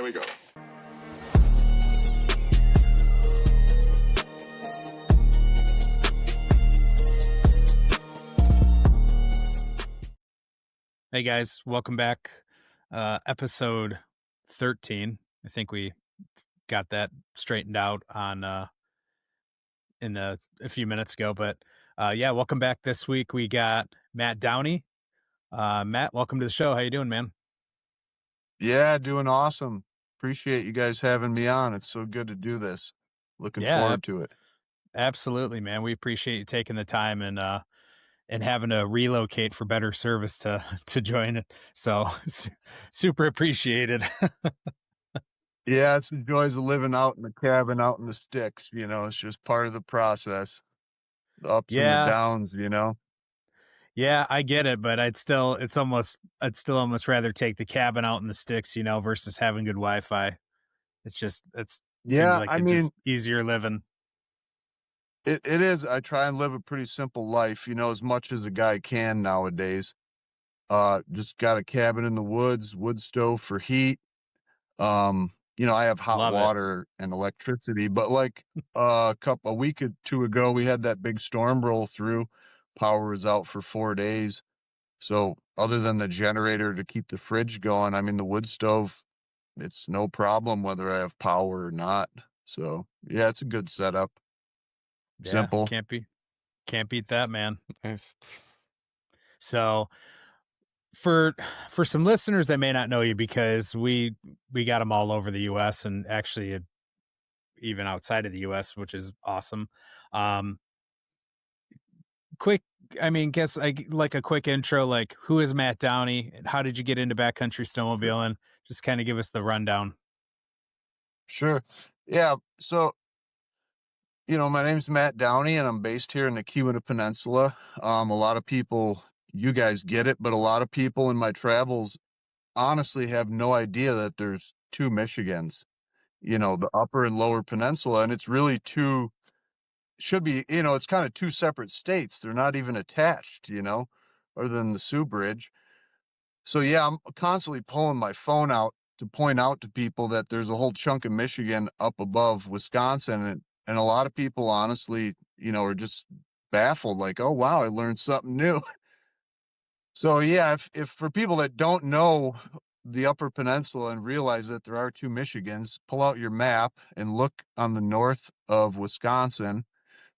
we go. Hey guys, welcome back. Episode 13. I think we got that straightened out on a few minutes ago, but yeah, welcome back. This week we got Matt Downey. Matt, welcome to the show. How you doing, man? Yeah, doing awesome. Appreciate you guys having me on. It's so good to do this. Looking forward to it. Absolutely, man. We appreciate you taking the time and having to relocate for better service to join it. So super appreciated. Yeah, it's the joys of living out in the cabin, out in the sticks. It's just part of the process. The ups and the downs. Yeah, I get it, but I'd still almost rather take the cabin out in the sticks, versus having good Wi-Fi. Seems like just easier living. It is. I try and live a pretty simple life, as much as a guy can nowadays. Just got a cabin in the woods, wood stove for heat. I have hot water and electricity, but like a week or two ago, we had that big storm roll through. Power was out for 4 days. So other than the generator to keep the fridge going, the wood stove, it's no problem whether I have power or not. So yeah, it's a good setup. Yeah, simple. Can't beat that, man. Nice. So for some listeners that may not know you, because we got them all over the U.S. and actually even outside of the U.S., which is awesome. Guess I like a quick intro. Like, who is Matt Downey? How did you get into backcountry snowmobiling? Just kind of give us the rundown. Sure. Yeah. So, my name's Matt Downey, and I'm based here in the Keweenaw Peninsula. A lot of people, you guys get it, but a lot of people in my travels honestly have no idea that there's two Michigans, the upper and lower peninsula, and it's really it's kind of two separate states. They're not even attached, other than the Sioux Bridge. So yeah, I'm constantly pulling my phone out to point out to people that there's a whole chunk of Michigan up above Wisconsin. And a lot of people honestly, are just baffled, like, oh wow, I learned something new. So yeah, if for people that don't know the Upper Peninsula and realize that there are two Michigans, pull out your map and look on the north of Wisconsin.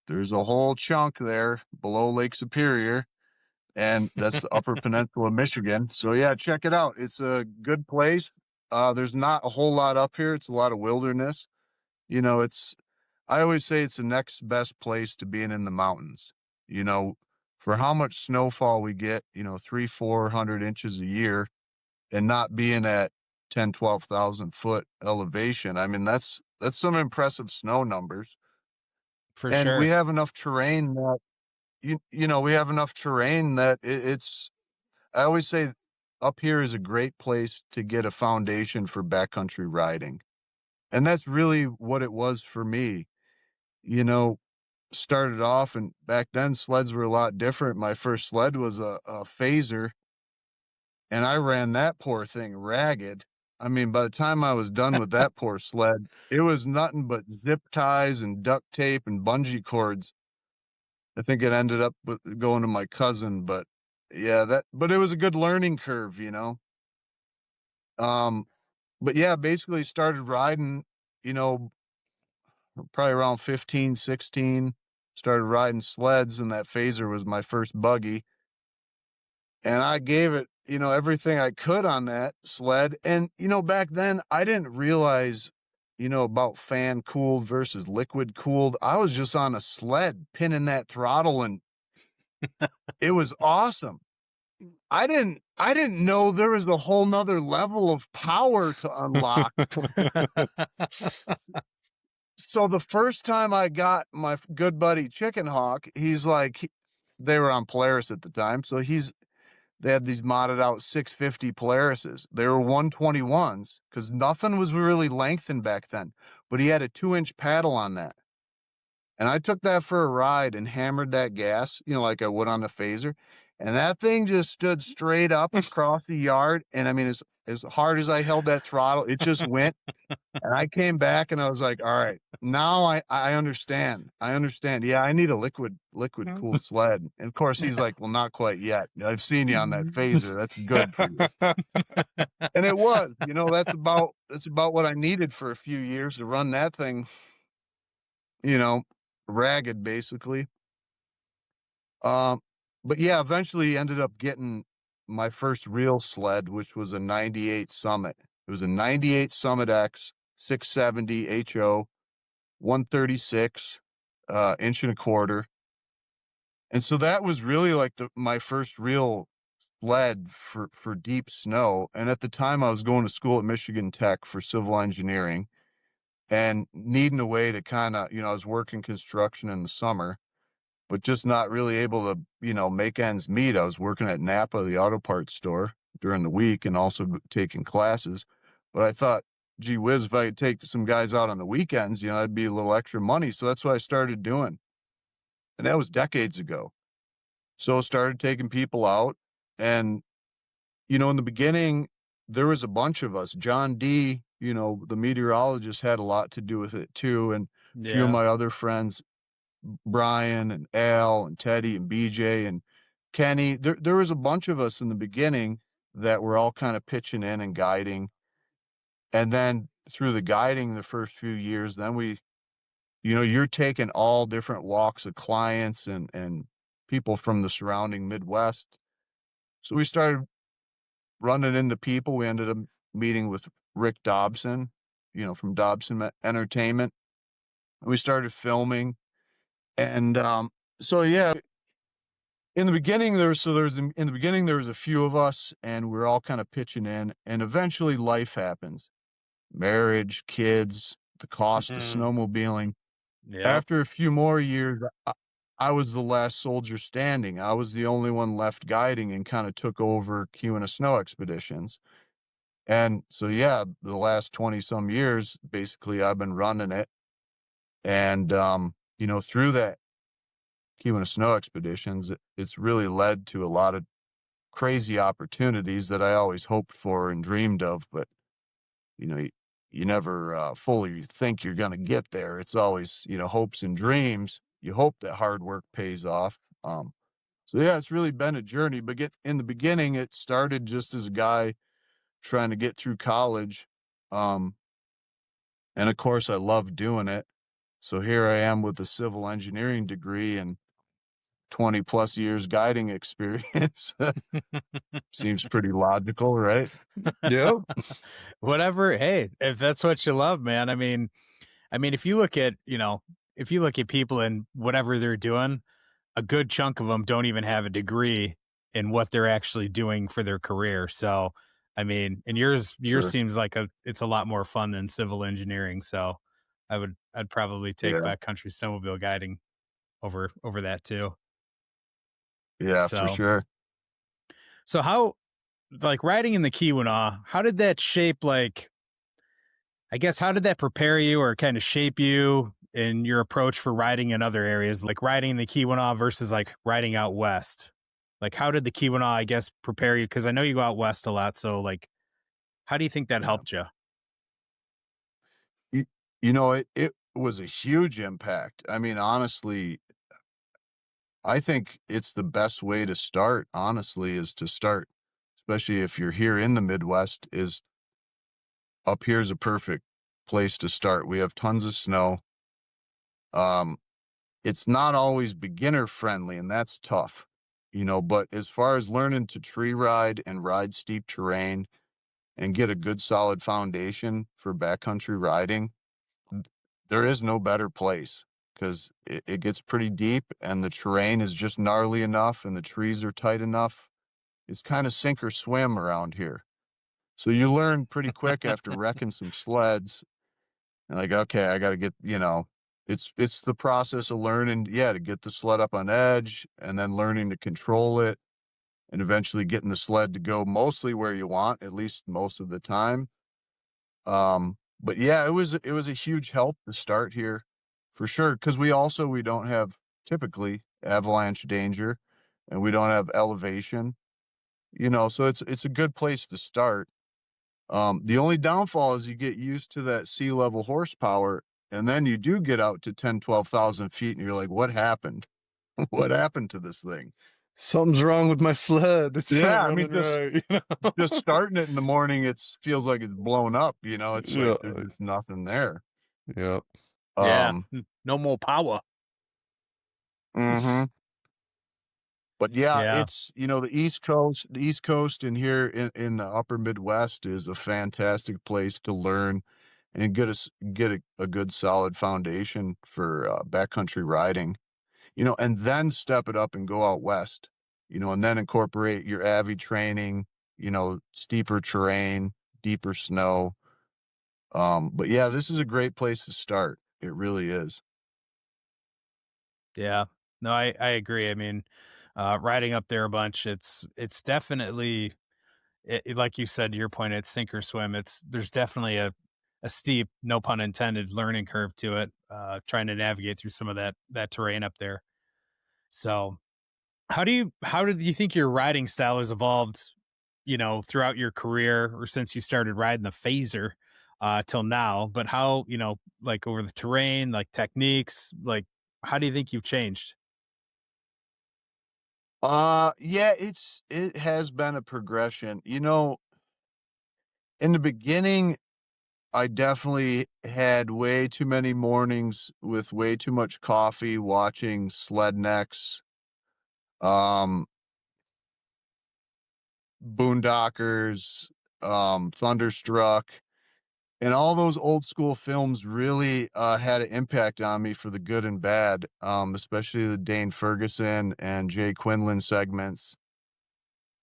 There's a whole chunk there below Lake Superior, and that's the Upper Peninsula of Michigan. So yeah, check it out. It's a good place. There's not a whole lot up here. It's a lot of wilderness. I always say it's the next best place to being in the mountains. For how much snowfall we get, 300-400 inches a year, and not being at 10,000-12,000 foot elevation. That's some impressive snow numbers. For and sure. We have enough terrain that, it's, I always say up here is a great place to get a foundation for backcountry riding. And that's really what it was for me. Started off, and back then sleds were a lot different. My first sled was a phaser, and I ran that poor thing ragged. By the time I was done with that poor sled, it was nothing but zip ties and duct tape and bungee cords. I think it ended up going to my cousin, but yeah, but it was a good learning curve, But yeah, basically started riding, probably around 15, 16, started riding sleds, and that phaser was my first buggy. And I gave it, everything I could on that sled. And, back then I didn't realize, about fan cooled versus liquid cooled. I was just on a sled pinning that throttle, and it was awesome. I didn't know there was a whole nother level of power to unlock. So the first time I got my good buddy Chicken Hawk, he's like, they were on Polaris at the time. So they had these modded out 650 Polarises. They were 121s because nothing was really lengthened back then, but he had a 2-inch paddle on that. And I took that for a ride and hammered that gas, like I would on the phaser. and that thing just stood straight up across the yard, and I mean, as hard as I held that throttle, it just went, and I came back and I was like, "All right, now I understand. I understand. Yeah, I need a liquid cooled sled." And of course, he's like, "Well, not quite yet. I've seen you on that phaser. That's good for you." And it was, that's about what I needed for a few years to run that thing, you know, ragged basically. Um, but yeah, eventually ended up getting my first real sled, which was a 98 Summit. It was a 98 Summit X 670 HO 136 inch and a quarter. And so that was really like my first real sled for deep snow. And at the time I was going to school at Michigan Tech for civil engineering and needing a way to kind of, I was working construction in the summer, but just not really able to, make ends meet. I was working at Napa, the auto parts store during the week and also taking classes. But I thought, gee whiz, if I could take some guys out on the weekends, that'd be a little extra money. So that's what I started doing. And that was decades ago. So I started taking people out. And, in the beginning, there was a bunch of us. John D., the meteorologist had a lot to do with it too. And a few of Yeah. my other friends, Brian and Al and Teddy and BJ and Kenny. There was a bunch of us in the beginning that were all kind of pitching in and guiding. And then through the guiding the first few years, then you're taking all different walks of clients and people from the surrounding Midwest. So we started running into people. We ended up meeting with Rick Dobson, from Dobson Entertainment. We started filming. And so yeah, in the beginning there was a few of us and we are all kind of pitching in, and eventually life happens. Marriage, kids, the cost of Mhm. snowmobiling. Yep. After a few more years, I was the last soldier standing. I was the only one left guiding and kind of took over Keweenaw Snow Expeditions. And so, yeah, the last 20 some years, basically, I've been running it. And, through that Keweenaw Snow Expeditions, it's really led to a lot of crazy opportunities that I always hoped for and dreamed of. But, you know, you, you never fully think you're going to get there. It's always, hopes and dreams. You hope that hard work pays off. So, yeah, it's really been a journey. But in the beginning, it started just as a guy trying to get through college. Um, and of course, I love doing it. So here I am with a civil engineering degree and 20 plus years guiding experience. Seems pretty logical, right? Yeah. Whatever. Hey, if that's what you love, man. I mean, if you look at people and whatever they're doing, a good chunk of them don't even have a degree in what they're actually doing for their career. So, I mean, and yours Sure. seems like it's a lot more fun than civil engineering. So, I'd probably take Yeah. backcountry snowmobile guiding over that too. Yeah, for So, sure. so how like riding in the Keweenaw, how did that shape I guess how did that prepare you or kind of shape you in your approach for riding in other areas, like riding in the Keweenaw versus like riding out west? Like, how did the Keweenaw, I guess, prepare you? Because I know you go out west a lot. So, like, how do you think that Yeah. helped you? You, it was a huge impact. I mean, honestly, I think it's the best way to start, honestly, is to start, especially if you're here in the Midwest, is up here's a perfect place to start. We have tons of snow. Um, it's not always beginner friendly, and that's tough, but as far as learning to tree ride and ride steep terrain and get a good solid foundation for backcountry riding, there is no better place because it gets pretty deep and the terrain is just gnarly enough and the trees are tight enough. It's kind of sink or swim around here. So you learn pretty quick after wrecking some sleds. And like, okay, I got to get, it's the process of learning, yeah, to get the sled up on edge and then learning to control it and eventually getting the sled to go mostly where you want, at least most of the time. But yeah, it was a huge help to start here for sure. Cause we don't have typically avalanche danger. and we don't have elevation, so it's a good place to start. The only downfall is you get used to that sea level horsepower, and then you do get out to 10, 12,000 feet, and you're like, "What happened? What happened to this thing?" Something's wrong with my sled. It's Yeah, not I mean, running right, just starting it in the morning, it's feels like it's blown up, it's like Yeah. there's just nothing there. Yep. Yeah. Um, No more power. mhm. But yeah, Yeah. it's the East Coast and here in the upper Midwest is a fantastic place to learn and get a good solid foundation for, backcountry riding, and then step it up and go out west, and then incorporate your AVI training, steeper terrain, deeper snow. But yeah, this is a great place to start. It really is. Yeah. No, I agree. I mean, riding up there a bunch, it's definitely like you said, to your point, it's sink or swim. There's definitely a steep, no pun intended, learning curve to it. Trying to navigate through some of that terrain up there. So, how did you think your riding style has evolved? Throughout your career or since you started riding the phaser till now. But how like over the terrain, like techniques, like how do you think you've changed? Yeah, it has been a progression. In the beginning, I definitely had way too many mornings with way too much coffee watching Sled Necks, um, Boondockers, Thunderstruck, and all those old school films really had an impact on me for the good and bad, especially the Dane Ferguson and Jay Quinlan segments.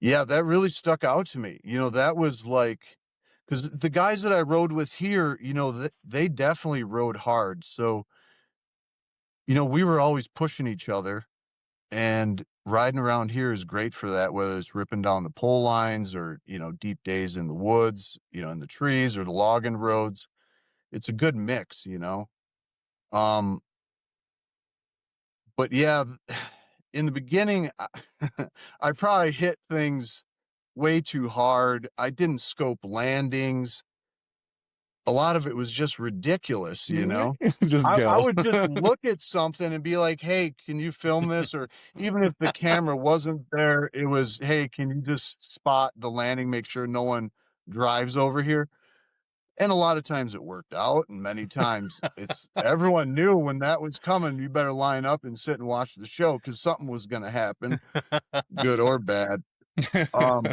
Yeah, that really stuck out to me. That was like, because the guys that I rode with here, they definitely rode hard. So, we were always pushing each other, and riding around here is great for that, whether it's ripping down the pole lines or, deep days in the woods, in the trees or the logging roads. It's a good mix. Um, but yeah, in the beginning, I probably hit things way too hard. I didn't scope landings. A lot of it was just ridiculous. Just I go. would just look at something and be like, "Hey, can you film this?" Or even if the camera wasn't there, it was, "Hey, can you just spot the landing, make sure no one drives over here?" And a lot of times it worked out, and many times it's everyone knew when that was coming, you better line up and sit and watch the show because something was gonna happen, good or bad. Um,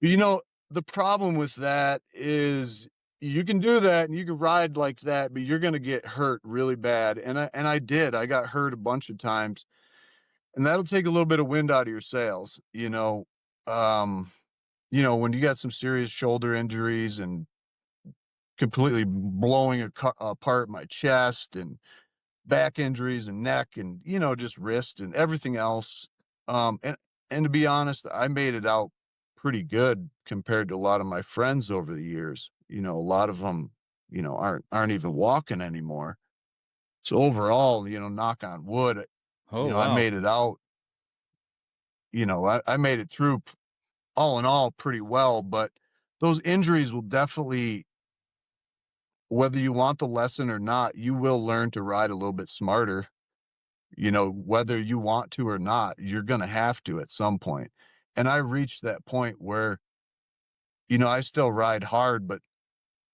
you know, the problem with that is you can do that and you can ride like that, but you're gonna get hurt really bad, and I did. I got hurt a bunch of times, and that'll take a little bit of wind out of your sails. Um, when you got some serious shoulder injuries and completely blowing apart my chest and back injuries and neck and, just wrist and everything else. And to be honest, I made it out pretty good compared to a lot of my friends over the years. A lot of them, aren't even walking anymore. So overall, knock on wood, Oh I wow. made it out. I made it through all in all pretty well, but those injuries will definitely, whether you want the lesson or not, you will learn to ride a little bit smarter. Whether you want to or not, you're going to have to at some point. And I reached that point where, I still ride hard, but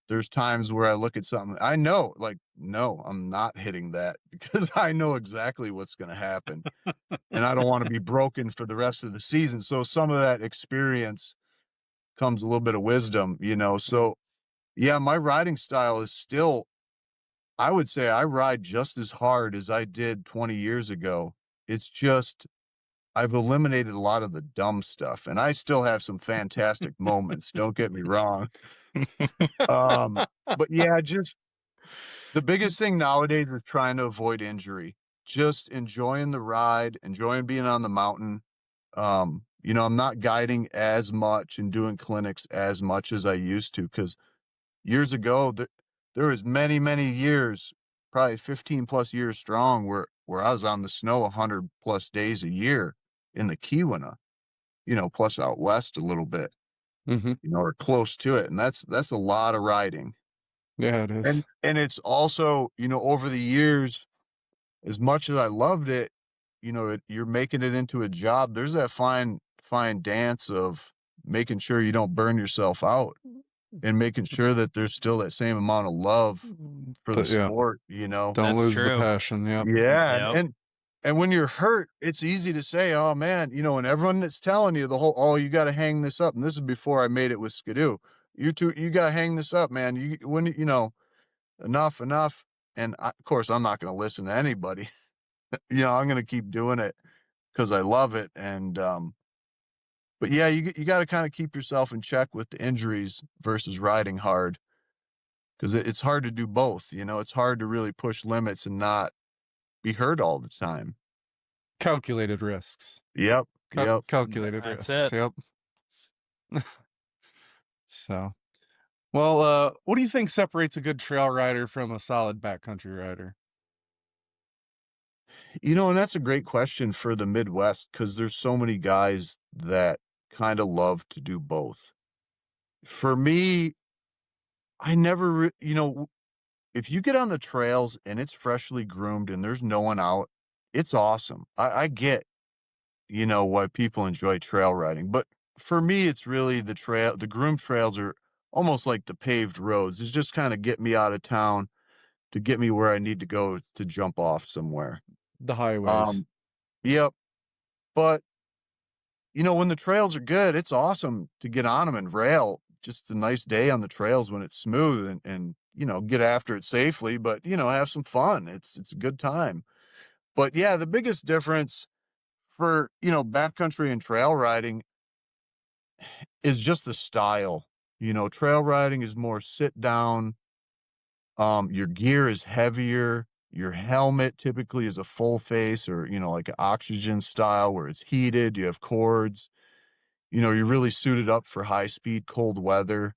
there's times where I look at something, I know, like, no, I'm not hitting that because I know exactly what's going to happen. And I don't want to be broken for the rest of the season. So some of that experience comes a little bit of wisdom. Mm. So yeah, my riding style is still, I would say I ride just as hard as I did 20 years ago. It's just I've eliminated a lot of the dumb stuff, and I still have some fantastic moments, don't get me wrong. Um, but yeah, just the biggest thing nowadays is trying to avoid injury. Just enjoying the ride, enjoying being on the mountain. I'm not guiding as much and doing clinics as much as I used to because years ago, there was many, many years, probably 15 plus years strong, where I was on the snow 100 plus days a year in the Keweenaw, plus out west a little bit, Mm-hmm. or close to it. And that's a lot of riding. Yeah, it is. And it's also, over the years, as much as I loved it, you're making it into a job. There's that fine dance of making sure you don't burn yourself out and making sure that there's still that same amount of love for the Yeah. sport, Don't That's lose the true. passion. Yeah. Yeah. Yep. And when you're hurt, it's easy to say, oh man, and everyone that's telling you you got to hang this up. And this is before I made it with Skidoo. You got to hang this up, man. Enough. And of course, I'm not going to listen to anybody. I'm going to keep doing it because I love it. And, but yeah, you got to kind of keep yourself in check with the injuries versus riding hard, because it's hard to do both. It's hard to really push limits and not be hurt all the time. Calculated risks. Yep. Calculated That's risks. it. Yep. So, well, what do you think separates a good trail rider from a solid backcountry rider? And that's a great question for the Midwest, because there's so many guys that kind of love to do both. For me, I never, if you get on the trails and it's freshly groomed and there's no one out, it's awesome. I get, why people enjoy trail riding, but for me, it's really the groomed trails are almost like the paved roads. It's just kind of get me out of town to get me where I need to go to jump off somewhere. The highways. Yep. But, when the trails are good, it's awesome to get on them and rail. Just a nice day on the trails when it's smooth and get after it safely, but, have some fun. It's a good time. But yeah, the biggest difference for, backcountry and trail riding is just the style. Trail riding is more sit down. Your gear is heavier. Your helmet typically is a full face or, like an oxygen style where it's heated. You have cords. You're really suited up for high speed, cold weather.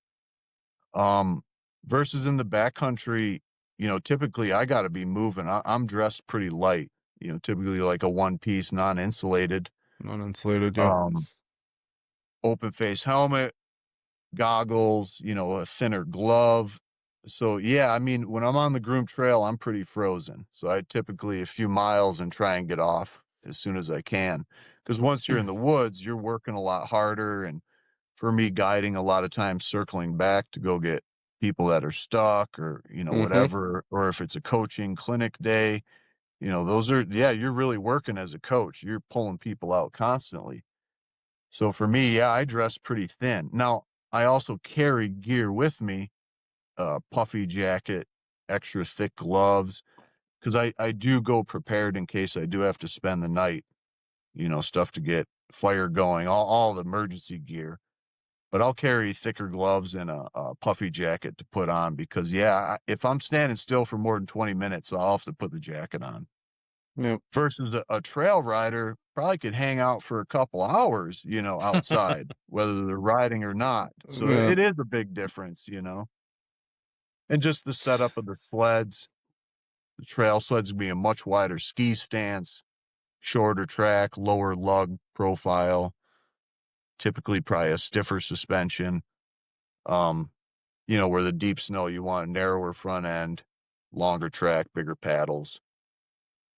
Versus in the backcountry, typically I got to be moving. I'm dressed pretty light, typically like a one piece, non-insulated, Yeah. open face helmet, goggles, a thinner glove. So yeah, I mean, when I'm on the groomed trail, I'm pretty frozen. So I typically a few miles and try and get off as soon as I can. Because once you're in the woods, you're working a lot harder. And for me, guiding a lot of times circling back to go get people that are stuck or, whatever, or if it's a coaching clinic day, you're really working as a coach. You're pulling people out constantly. So for me, yeah, I dress pretty thin. Now, I also carry gear with me, puffy jacket, extra thick gloves, because I do go prepared in case I do have to spend the night, stuff to get fire going, all the emergency gear. But I'll carry thicker gloves and a puffy jacket to put on because, yeah, if I'm standing still for more than 20 minutes, I'll have to put the jacket on. Yep. Versus a trail rider probably could hang out for a couple hours, outside, whether they're riding or not. So Yeah. it is a big difference, And just the setup of the sleds. The trail sleds would be a much wider ski stance, shorter track, lower lug profile, typically probably a stiffer suspension. Where the deep snow, you want a narrower front end, longer track, bigger paddles.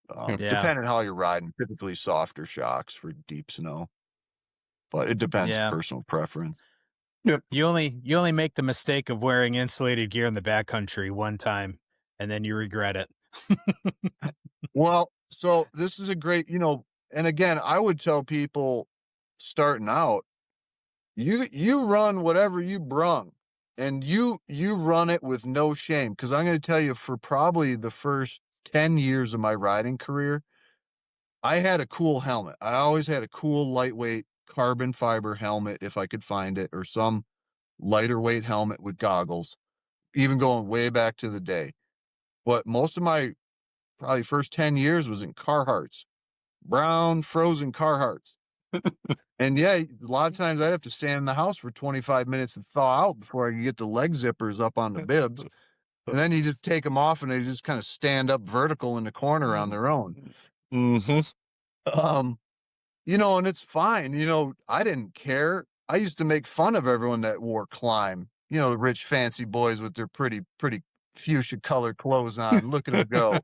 Depending how you're riding, typically softer shocks for deep snow, but it depends personal preference. Yep. You only make the mistake of wearing insulated gear in the backcountry one time, and then you regret it. Well, so this is a great, and again, I would tell people starting out, you run whatever you brung, and you run it with no shame. Because I'm going to tell you, for probably the first 10 years of my riding career, I had a cool helmet. I always had a cool lightweight carbon fiber helmet if I could find it, or some lighter weight helmet with goggles, even going way back to the day. But most of my probably first 10 years was in Carhartts, brown frozen Carhartts. And yeah, a lot of times I'd have to stand in the house for 25 minutes and thaw out before I could get the leg zippers up on the bibs. And then you just take them off and they just kind of stand up vertical in the corner on their own. Mm-hmm. And it's fine. I didn't care. I used to make fun of everyone that wore Climb. The rich fancy boys with their pretty fuchsia colored clothes on. Look at them go.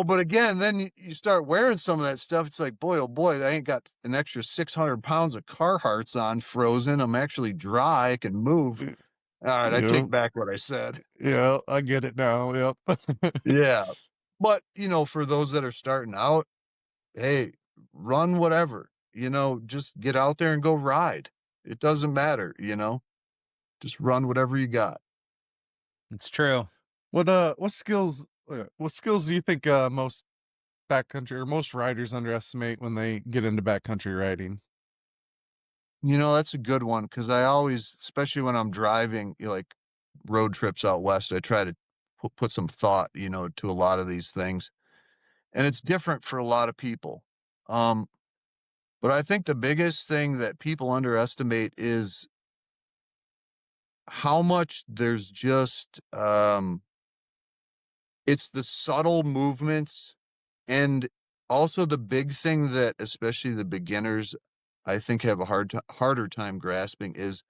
But again, then you start wearing some of that stuff. It's like, boy, oh boy, I ain't got an extra 600 pounds of Carhartts on frozen. I'm actually dry. I can move. All right, I Yep. take back what I said. Yeah, I get it now. Yep. Yeah. But, for those that are starting out, hey, run whatever, just get out there and go ride. It doesn't matter, just run whatever you got. It's true. What skills do you think most backcountry or most riders underestimate when they get into backcountry riding? That's a good one because I always, especially when I'm driving, like road trips out west, I try to put some thought, to a lot of these things. And it's different for a lot of people. Um, but I think the biggest thing that people underestimate is how much there's just it's the subtle movements, and also the big thing that especially the beginners I think have a harder time grasping is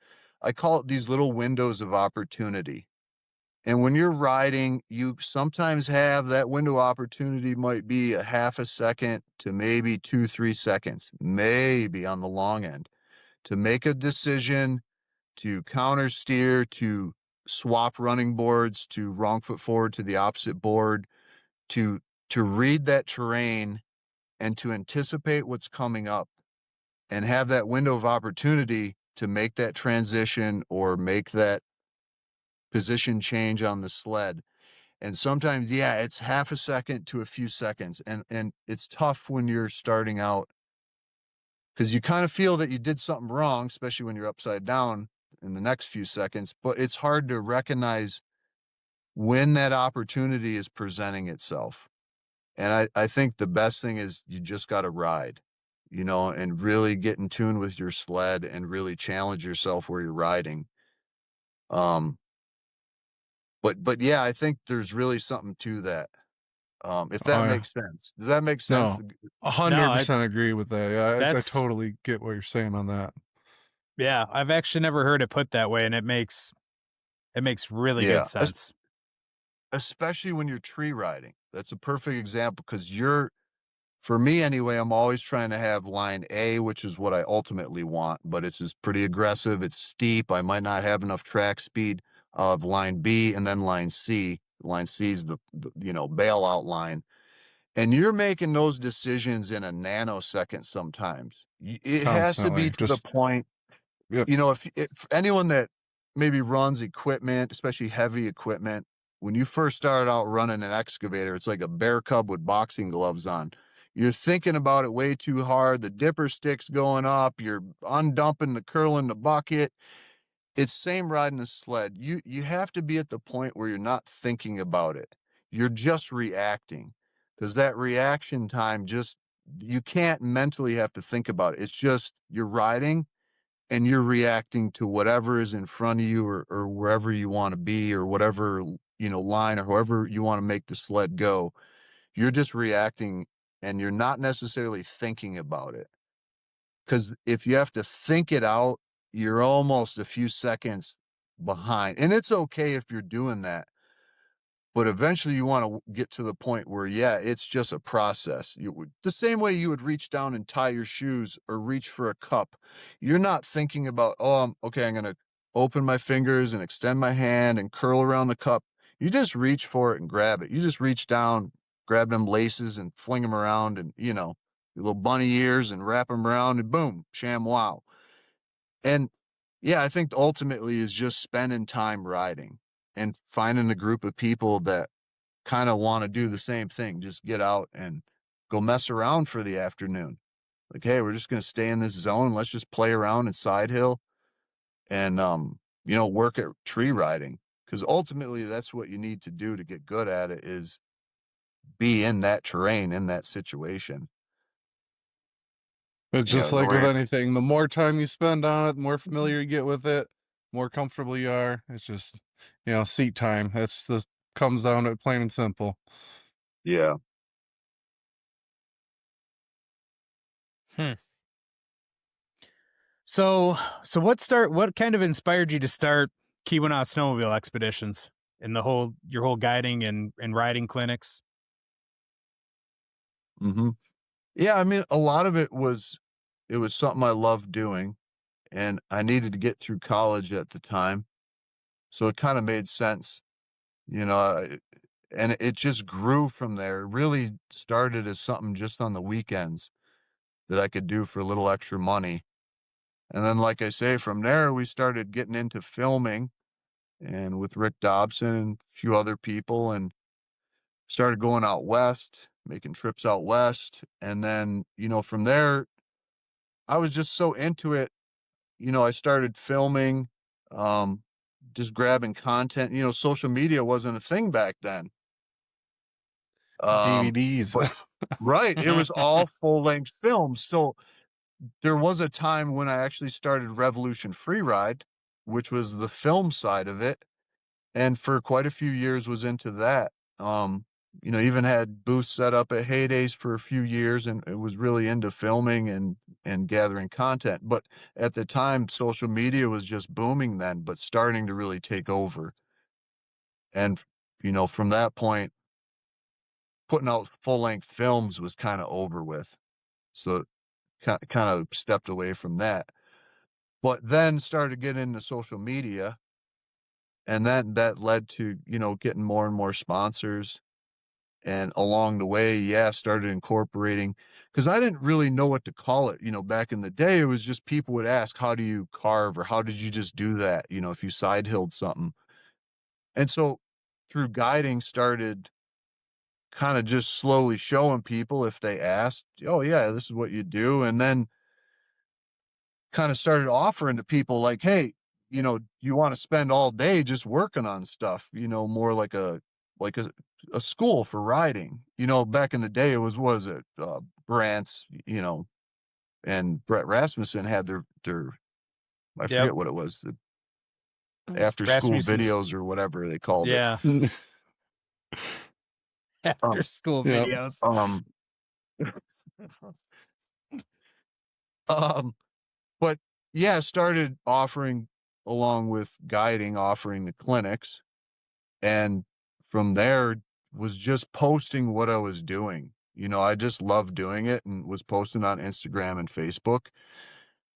I call it these little windows of opportunity. And when you're riding, you sometimes have that window opportunity might be a half a second to maybe 2, 3 seconds, maybe on the long end, to make a decision, to counter steer, to swap running boards, to wrong foot forward to the opposite board, to read that terrain and to anticipate what's coming up and have that window of opportunity to make that transition or make that position change on the sled. And sometimes, yeah, it's half a second to a few seconds. And it's tough when you're starting out because you kind of feel that you did something wrong, especially when you're upside down in the next few seconds. But it's hard to recognize when that opportunity is presenting itself. And I think the best thing is you just got to ride, and really get in tune with your sled and really challenge yourself where you're riding. Um, but yeah, I think there's really something to that. If Oh that yeah. makes sense. Does that make sense? No, No, I 100% agree with that. Yeah, I that's totally get what you're saying on that. yeah, I've actually never heard it put that way, and it makes really good Yeah. sense. Especially when you're tree riding. That's a perfect example because for me anyway, I'm always trying to have line A, which is what I ultimately want, but it's just pretty aggressive. It's steep. I might not have enough track speed of line B and then line C. Line C is the bailout line. And you're making those decisions in a nanosecond sometimes. It has to be Constantly. to the Just point, yep. if anyone that maybe runs equipment, especially heavy equipment, when you first start out running an excavator, it's like a bear cub with boxing gloves on. You're thinking about it way too hard. The dipper stick's going up. You're undumping the curl in the bucket. It's same riding a sled. You have to be at the point where you're not thinking about it. You're just reacting. Because that reaction time you can't mentally have to think about it. It's just you're riding and you're reacting to whatever is in front of you or wherever you want to be or whatever, line or however you want to make the sled go. You're just reacting and you're not necessarily thinking about it. Because if you have to think it out, you're almost a few seconds behind. And it's okay if you're doing that. But eventually you want to get to the point where, yeah, it's just a process. The same way you would reach down and tie your shoes or reach for a cup. You're not thinking about, oh, okay, I'm going to open my fingers and extend my hand and curl around the cup. You just reach for it and grab it. You just reach down, grab them laces and fling them around and, your little bunny ears and wrap them around and boom, sham wow. And yeah, I think ultimately is just spending time riding and finding a group of people that kind of want to do the same thing. Just get out and go mess around for the afternoon. Like, hey, we're just going to stay in this zone. Let's just play around in side hill and, work at tree riding. Because ultimately that's what you need to do to get good at it is be in that terrain, in that situation. It's just The like with way, anything. The more time you spend on it, the more familiar you get with it, more comfortable you are. It's just, seat time. That's just comes down to it plain and simple. yeah. Hmm. So what kind of inspired you to start Keweenaw Snowmobile expeditions and your whole guiding and riding clinics? Mm-hmm. Yeah, I mean, a lot of it was something I loved doing, and I needed to get through college at the time, so it kind of made sense, you know. And it just grew from there. It really started as something just on the weekends that I could do for a little extra money, and then, like I say, from there we started getting into filming, and with Rick Dobson and a few other people, and started going out west, making trips out west, and then from there I was just so into it. I started filming, um, just grabbing content. Social media wasn't a thing back then. DVDs. But right, it was all full-length films. So there was a time when I actually started Revolution Freeride, which was the film side of it, and for quite a few years was into that. Um, even had booths set up at Heydays for a few years, and it was really into filming and gathering content. But at the time, social media was just booming then, but starting to really take over. And from that point, putting out full length films was kind of over with. So kind of stepped away from that. But then started getting into social media, and that led to getting more and more sponsors. And along the way, yeah, started incorporating, because I didn't really know what to call it. Back in the day, it was just people would ask, how do you carve, or how did you just do that? If you side hilled something. And so through guiding, started kind of just slowly showing people if they asked, oh yeah, this is what you do. And then kind of started offering to people like, hey, you want to spend all day just working on stuff, more like like a school for riding. Back in the day, it was, what was it? Brant's, and Brett Rasmussen had their I Yep. forget what it was, the after school Rasmussen's, videos or whatever they called it. yeah, Um, after school Yep. videos. um, um, but yeah, started offering, along with guiding, offering the clinics. And from there was just posting what I was doing. I just loved doing it and was posting on Instagram and Facebook.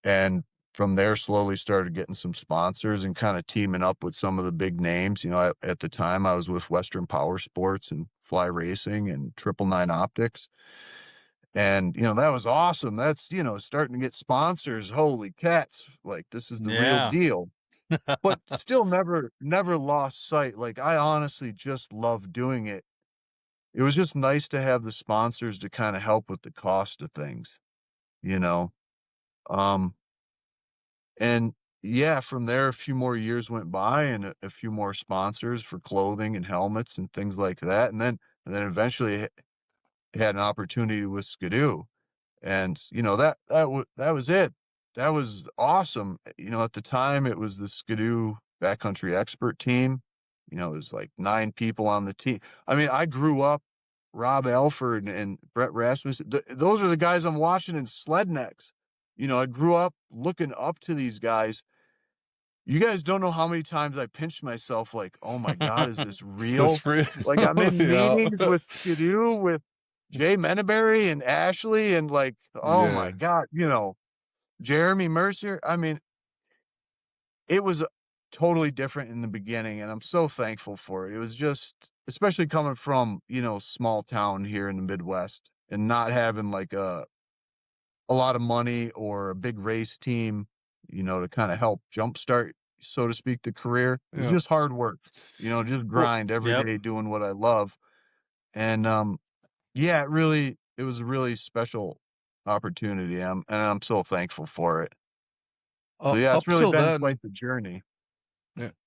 And from there, slowly started getting some sponsors and kind of teaming up with some of the big names. At the time, I was with Western Power Sports and Fly Racing and 999 Optics. And, that was awesome. That's, starting to get sponsors. Holy cats. Like, this is the real Yeah. deal. But still never lost sight. Like, I honestly just love doing it. It was just nice to have the sponsors to kind of help with the cost of things, you know? Um, and yeah, from there, a few more years went by, and a few more sponsors for clothing and helmets and things like that. And then eventually had an opportunity with Skidoo. And, that was it. That was awesome. At the time, it was the Skidoo backcountry expert team. It was like 9 people on the team. I mean, I grew up, Rob Alford and Brett Rasmussen. Those are the guys I'm watching in sled necks. I grew up looking up to these guys. You guys don't know how many times I pinched myself like, oh my God, is this It's just real? free. Like, I'm in Yeah. meetings with Skidoo, with Jay Menaberry and Ashley, and like, oh my Yeah. God, Jeremy Mercer. I mean, it was totally different in the beginning, and I'm so thankful for it. It was just, especially coming from, small town here in the Midwest, and not having like a lot of money or a big race team, to kind of help jumpstart, so to speak, the career. It was Yeah. just hard work, just Well, grind every Yep. day doing what I love. And yeah, it was a really special opportunity. And I'm so thankful for it. So yeah, it's up really till been then, quite the journey.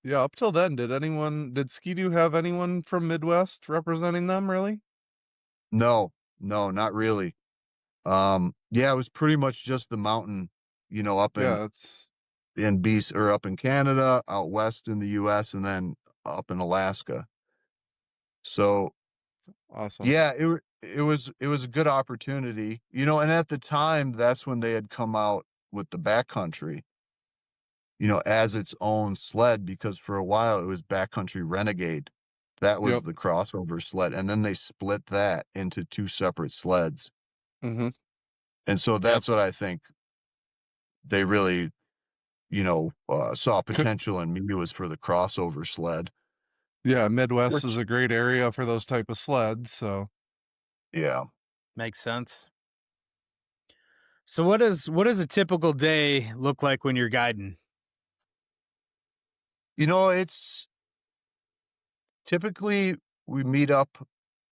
yeah, up till then, did Ski-Doo have anyone from Midwest representing them, really? No, no, not really. Yeah, it was pretty much just the mountain, up Yeah, it's in BC, or up in Canada, out west in the US, and then up in Alaska. So awesome. yeah, it was a good opportunity, and at the time, that's when they had come out with the backcountry, as its own sled, because for a while it was Backcountry Renegade. That was Yep. the crossover sled, and then they split that into 2 separate sleds. Mm-hmm. And so Yep. that's what I think they really, saw potential in me, was for the crossover sled. Yeah, Midwest is Which a great area for those type of sleds. So Yeah. Makes sense. So what does a typical day look like when you're guiding? It's typically we meet up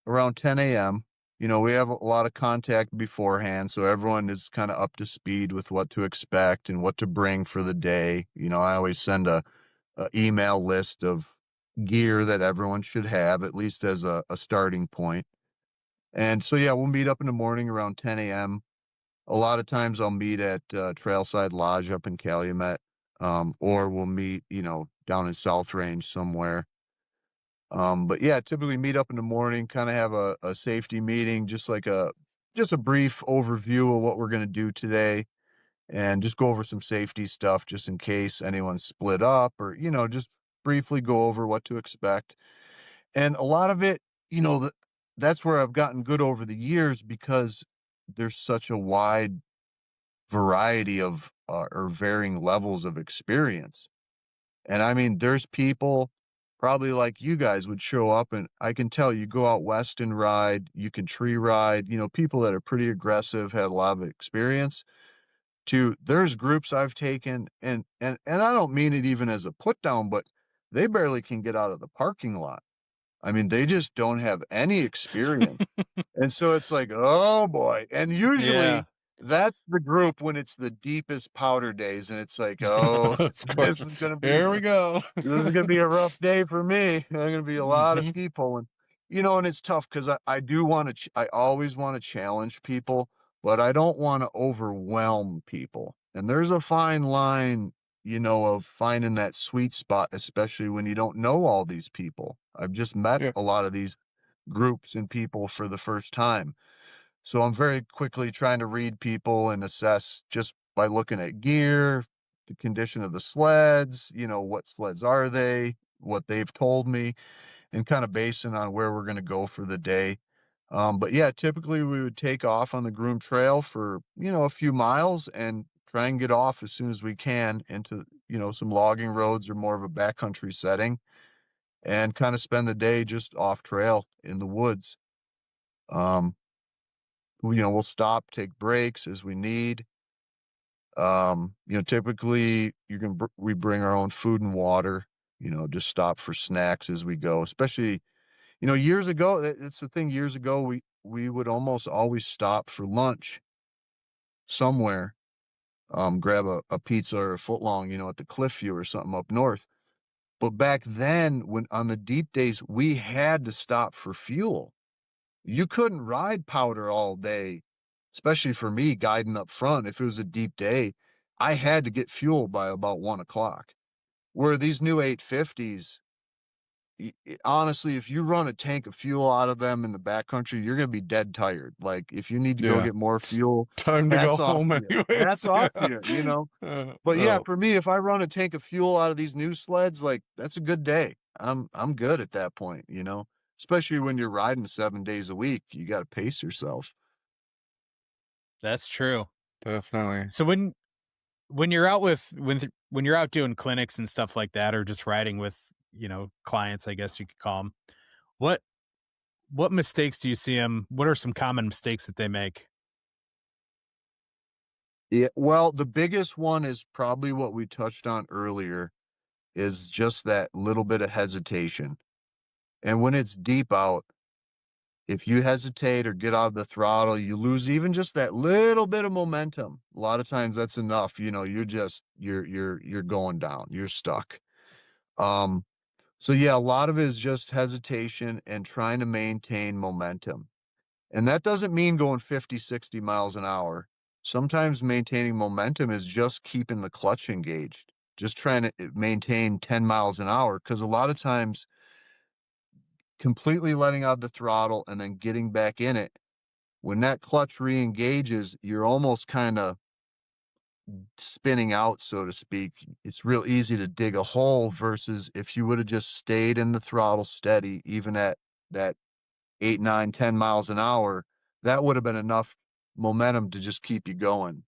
around 10 a.m. We have a lot of contact beforehand, so everyone is kind of up to speed with what to expect and what to bring for the day. I always send a email list of gear that everyone should have, at least as a starting point. And so, yeah, we'll meet up in the morning around 10 a.m. A lot of times I'll meet at Trailside Lodge up in Calumet, or we'll meet, down in South Range somewhere. But yeah, typically meet up in the morning, kind of have a safety meeting, just a brief overview of what we're going to do today, and just go over some safety stuff just in case anyone's split up, or, just briefly go over what to expect. And a lot of it, that's where I've gotten good over the years, because there's such a wide variety of or varying levels of experience. And I mean, there's people probably like you guys would show up, and I can tell you go out west and ride, you can tree ride, people that are pretty aggressive, have a lot of experience. To There's groups I've taken, and I don't mean it even as a put down, but they barely can get out of the parking lot. I mean, they just don't have any experience. And so it's like, "Oh, boy." And Yeah. usually, that's the group when it's the deepest powder days, and it's like, "Oh, of this course, is gonna be here we go. this is gonna be a rough day for me. There's gonna be a lot of Hmm. ski pulling." And it's tough, because I do wanna I always wanna challenge people, but I don't wanna overwhelm people. And there's a fine line, of finding that sweet spot, especially when you don't know all these people. I've just met Yeah, a lot of these groups and people for the first time. So I'm very quickly trying to read people and assess just by looking at gear, the condition of the sleds, what sleds are they, what they've told me, and kind of basing on where we're going to go for the day. But yeah, typically we would take off on the groomed trail for, a few miles, and try and get off as soon as we can into, some logging roads or more of a backcountry setting, and kind of spend the day just off trail in the woods. Um, we'll stop, take breaks as we need. Typically we bring our own food and water, just stop for snacks as we go, especially, years ago, it's the thing, years ago, we would almost always stop for lunch somewhere, grab a pizza or a footlong, at the Cliff View or something up north. But back then, when on the deep days, we had to stop for fuel. You couldn't ride powder all day, especially for me guiding up front. If it was a deep day, I had to get fuel by about 1 o'clock. Where these new 850s, honestly, if you run a tank of fuel out of them in the backcountry, you're going to be dead tired. Like, if you need to go yeah. get more It's fuel, time to go hats off home, to you. Hats anyways. off Yeah. to you. But yeah, Oh, for me, if I run a tank of fuel out of these new sleds, like, that's a good day. I'm good at that point. Especially when you're riding 7 days a week, you got to pace yourself. That's true. definitely. So when you're out when you're out doing clinics and stuff like that, or just riding with, clients, I guess you could call them, what what mistakes do you see them? What are some common mistakes that they make? Yeah, well, the biggest one is probably what we touched on earlier, is just that little bit of hesitation. And when it's deep out, if you hesitate or get out of the throttle, you lose even just that little bit of momentum. A lot of times that's enough. You're going down. You're stuck. Um, so yeah, a lot of it is just hesitation and trying to maintain momentum. And that doesn't mean going 50, 60 miles an hour. Sometimes maintaining momentum is just keeping the clutch engaged, just trying to maintain 10 miles an hour. Because a lot of times completely letting out the throttle and then getting back in it. When that clutch re-engages, you're almost kind of spinning out, so to speak. It's real easy to dig a hole versus if you would have just stayed in the throttle steady, even at that 8, 9, 10 miles an hour, that would have been enough momentum to just keep you going.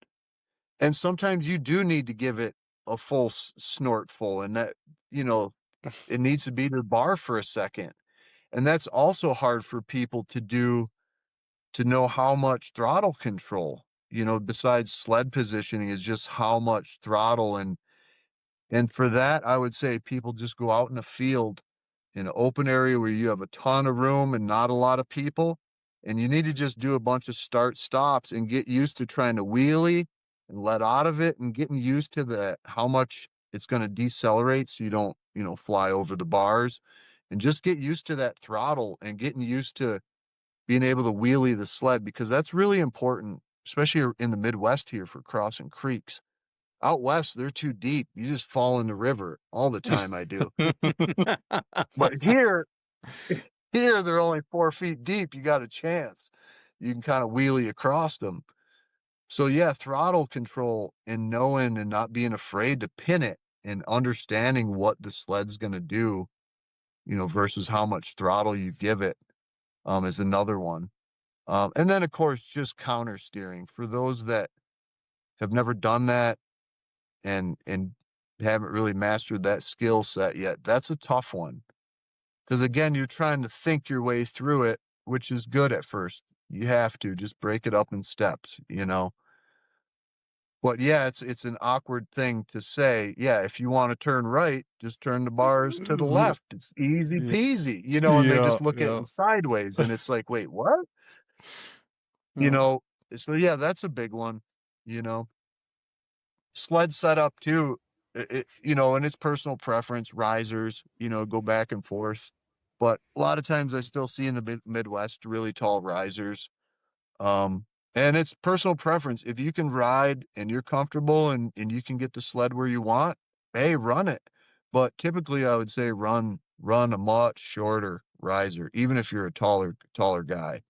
And sometimes you do need to give it a full snort full, and that, you know, it needs to be to the bar for a second. And that's also hard for people to do, to know how much throttle control, besides sled positioning, is just how much throttle. And for that, I would say people just go out in a field, in an open area where you have a ton of room and not a lot of people. And you need to just do a bunch of start stops and get used to trying to wheelie and let out of it, and getting used to how much it's going to decelerate so you don't, fly over the bars, and just get used to that throttle and getting used to being able to wheelie the sled, because that's really important, especially in the Midwest here for crossing creeks. Out west, they're too deep. You just fall in the river all the time. I do. But here they're only 4 feet deep. You got a chance. You can kind of wheelie across them. So yeah, throttle control and knowing and not being afraid to pin it and understanding what the sled's going to do, versus how much throttle you give it, is another one. And then of course, just counter steering for those that have never done that and haven't really mastered that skill set yet. That's a tough one. Because again, you're trying to think your way through it, which is good at first. You have to just break it up in steps. But yeah, it's an awkward thing to say. Yeah, if you want to turn right, just turn the bars to the left. It's easy Yeah. peasy, and they Yeah, just look at yeah. it sideways, and it's like, wait, what? You Yeah. know, so yeah, that's a big one. You know, sled setup too. And it's personal preference. Risers, go back and forth. But a lot of times I still see in the Midwest really tall risers. Um, and it's personal preference. If you can ride and you're comfortable and you can get the sled where you want, hey, run it. But typically I would say run a much shorter riser, even if you're a taller guy.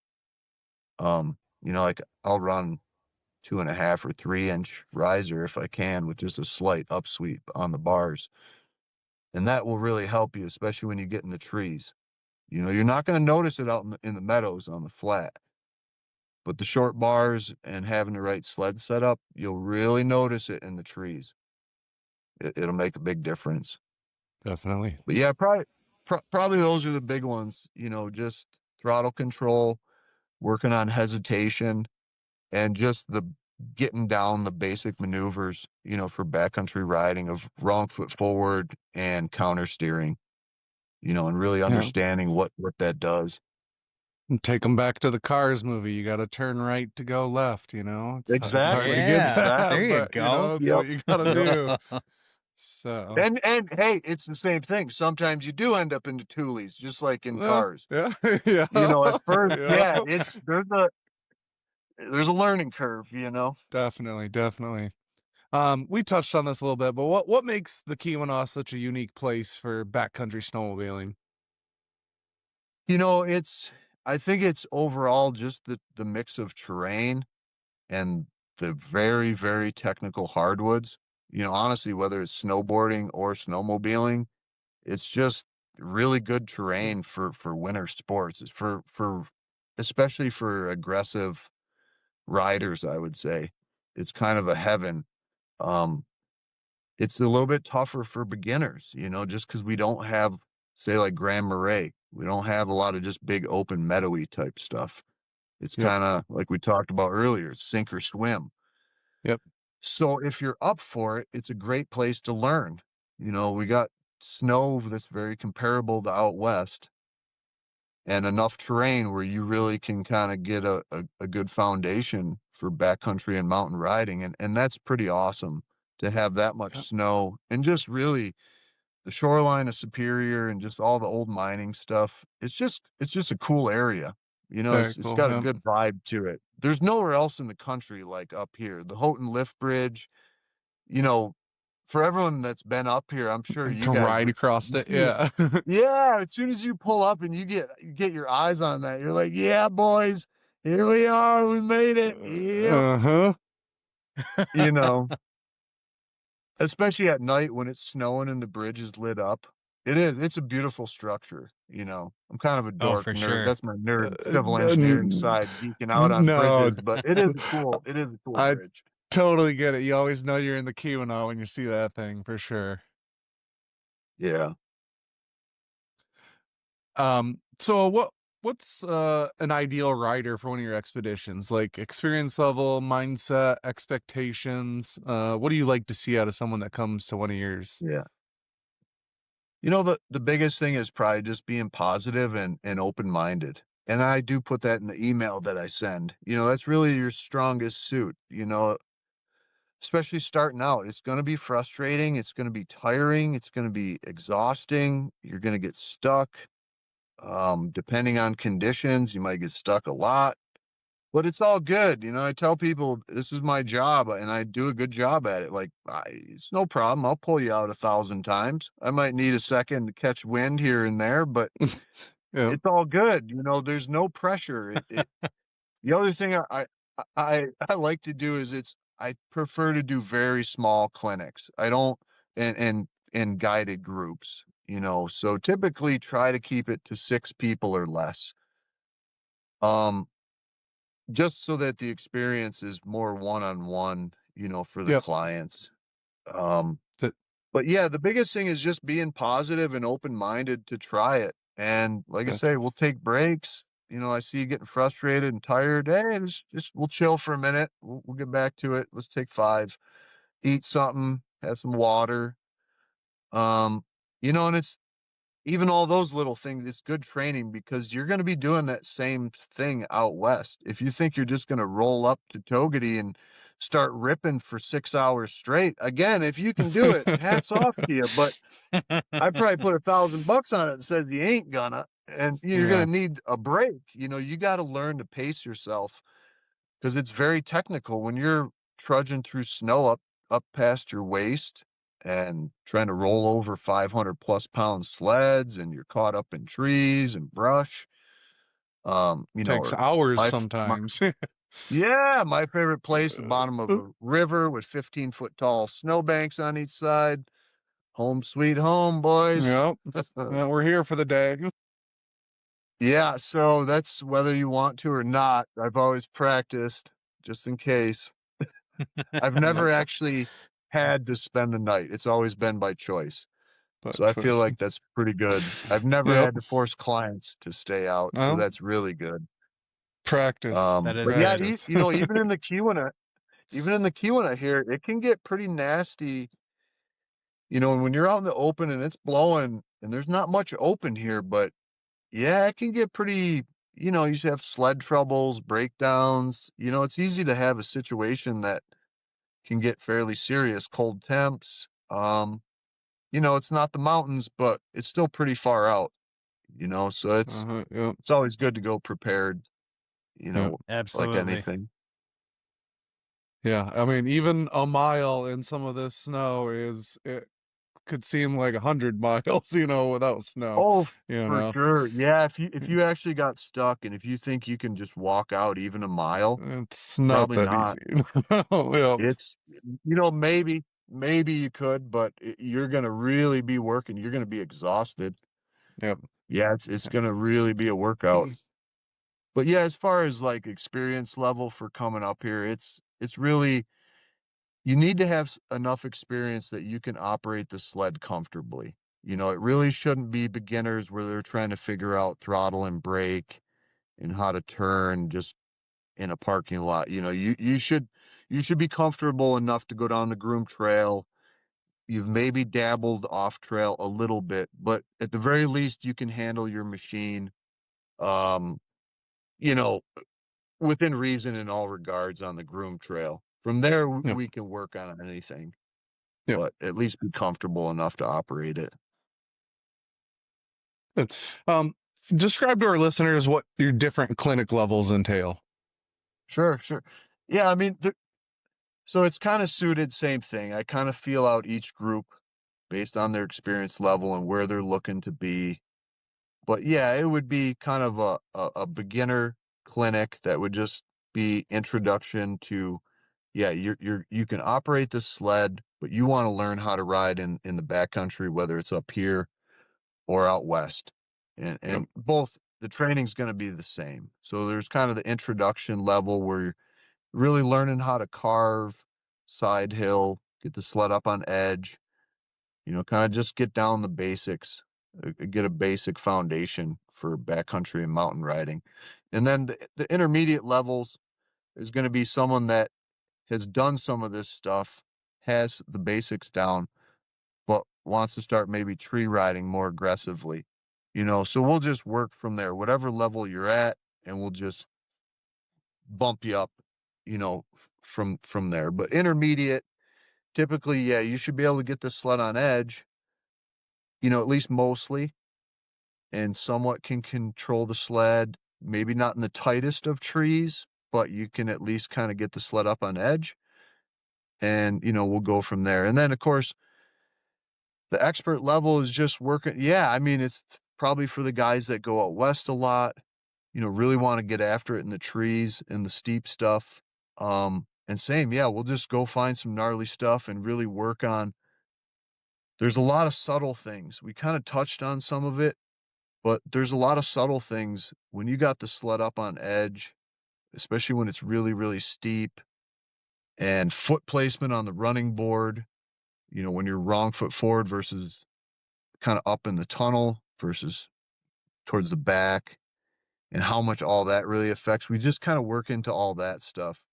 Like I'll run 2.5 or 3 inch riser if I can, with just a slight upsweep on the bars. And that will really help you, especially when you get in the trees. You're not going to notice it out in the meadows on the flat, but the short bars and having the right sled setup, you'll really notice it in the trees. It'll make a big difference. Definitely. But yeah, probably those are the big ones, just throttle control, working on hesitation, and just the getting down the basic maneuvers, for backcountry riding, of wrong foot forward and counter steering, and really Yeah. understanding what that does. And take them back to the Cars movie. You got to turn right to go left. It's hard to Exactly. get Yeah, that, there you Exactly. but go. it's Yep. what you got to Yep. do. So, And hey, it's the same thing. Sometimes you do end up into Thule's, just like in yeah, cars. yeah, yeah, At first, yeah. yeah, there's a learning curve. Definitely, definitely. We touched on this a little bit, but what makes the Keweenaw such a unique place for backcountry snowmobiling? I think it's overall just the mix of terrain and the very, very technical hardwoods. Honestly, whether it's snowboarding or snowmobiling, it's just really good terrain for winter sports. It's for especially for aggressive riders, I would say. It's kind of a heaven. Um, it's a little bit tougher for beginners, just because we don't have, say, like Grand Marais. We don't have a lot of just big open meadowy type stuff. It's Yep, kind of like we talked about earlier, sink or swim. yep, So if you're up for it, it's a great place to learn. We got snow that's very comparable to out west, and enough terrain where you really can kind of get a good foundation for backcountry and mountain riding. And that's pretty awesome to have that much yep. snow, and just really the shoreline of Superior and just all the old mining stuff. It's just a cool area. Very It's cool. got a Yep. good vibe to it. There's nowhere else in the country like up here. The Houghton Lift Bridge, you know, for everyone that's been up here, I'm sure you To guys ride would across you it, see it. yeah. Yeah, as soon as you pull up and you get your eyes on that, you're like, "Yeah, boys, here we are, we made it. Yep." Uh-huh. You know, especially at night when it's snowing and the bridge is lit up. It's a beautiful structure, you know. I'm kind of a Oh, dork for nerd. sure. That's my nerd civil engineering N side geeking out on no, bridges, but it is a cool I bridge. totally get it. You always know you're in the Keweenaw when you see that thing, for sure. Yeah. So what's an ideal rider for one of your expeditions? Like experience level, mindset, expectations. What do you like to see out of someone that comes to one of yours? Yeah. You know, the biggest thing is probably just being positive and open-minded. And I do put that in the email that I send. You know, that's really your strongest suit, you know, especially starting out. It's going to be frustrating, it's going to be tiring, it's going to be exhausting. You're going to get stuck. Depending on conditions, you might get stuck a lot, but it's all good. You know, I tell people this is my job and I do a good job at it. Like, it's no problem. I'll pull you out 1,000 times. I might need a second to catch wind here and there, but Yeah. it's all good. You know, there's no pressure. The other thing I like to do is I prefer to do very small clinics. I don't and guided groups, you know. So typically try to keep it to 6 people or less. Um, just so that the experience is more one-on-one, you know, for the Yep. clients. Um, That but yeah, the biggest thing is just being positive and open-minded to try it. And like I say, gotcha. we'll take breaks. You know, I see you getting frustrated and tired. Hey, just we'll chill for a minute. We'll get back to it. Let's take 5, eat something, have some water. Um, you know, and it's even all those little things, it's good training because you're going to be doing that same thing out west. If you think you're just going to roll up to Togety and start ripping for 6 hours straight, again, if you can do it, hats off to you. But I'd probably put $1,000 on it and said you ain't gonna, and you're Yeah. gonna need a break. You know, you got to learn to pace yourself because it's very technical when you're trudging through snow up past your waist and trying to roll over 500+ pound sleds and you're caught up in trees and brush. You know, Takes or hours my sometimes. yeah, my favorite place, the bottom of a river with 15-foot tall snowbanks on each side. Home sweet home, boys. Yep. Well, we're here for the day. Yeah, so that's whether you want to or not. I've always practiced just in case. I've Yep. never actually had to spend the night. It's always been by choice. But So I feel choice. like that's pretty good. I've never Yep. had to force clients to stay out, so Well, that's really good. practice. That is But yeah, good. Practice. you know, even in the Keweenaw here, it can get pretty nasty. You know, when you're out in the open and it's blowing, and there's not much open here, but yeah, it can get pretty, you know, you should have sled troubles, breakdowns. You know, it's easy to have a situation that can get fairly serious, cold temps. You know, it's not the mountains, but it's still pretty far out, you know, so Yep. it's always good to go prepared, you Yep. know, like Absolutely. anything. Yeah. I mean, even a mile in some of this snow it could seem like 100 miles, without snow, Oh, you for know. sure. Yeah, if you actually got stuck and if you think you can just walk out even a mile, It's not probably that not. easy. Yep. It's maybe you could, but you're gonna really be working. You're gonna be exhausted. Yep. Yeah, it's gonna really be a workout. But yeah, as far as like experience level for coming up here, it's really you need to have enough experience that you can operate the sled comfortably. You know, it really shouldn't be beginners where they're trying to figure out throttle and brake and how to turn just in a parking lot. You know, you should be comfortable enough to go down the groom trail. You've maybe dabbled off trail a little bit, but at the very least you can handle your machine um, you know, within reason in all regards on the groom trail. From there Yep. we can work on anything, Yep. but at least be comfortable enough to operate it. Good. Um, Describe to our listeners what your different clinic levels entail. Sure, sure. Yeah, I mean, So it's kind of suited, same thing. I kind of feel out each group based on their experience level and where they're looking to be. But yeah, it would be kind of a beginner clinic that would just be introduction to, yeah, you can operate the sled, but you want to learn how to ride in the backcountry, whether it's up here or out west. And Yep. and both the training's going to be the same. So there's kind of the introduction level where you're really learning how to carve, side hill, get the sled up on edge, kind of just get down the basics, get a basic foundation for backcountry and mountain riding. And then the intermediate levels is going to be someone that has done some of this stuff, has the basics down, but wants to start maybe tree riding more aggressively. So we'll just work from there, whatever level you're at, and we'll just bump you up, from there. But intermediate, typically, yeah, you should be able to get the sled on edge, at least mostly, and somewhat can control the sled, maybe not in the tightest of trees, but you can at least kind of get the sled up on edge, and we'll go from there. And then of course the expert level is just working. Yeah, I mean, it's probably for the guys that go out west a lot, really want to get after it in the trees and the steep stuff. And same, yeah, we'll just go find some gnarly stuff and really work on. There's a lot of subtle things. We kind of touched on some of it, but there's a lot of subtle things when you got the sled up on edge, especially when it's really, really steep, and foot placement on the running board, when you're wrong foot forward versus kind of up in the tunnel versus towards the back, and how much all that really affects. We just kind of work into all that stuff.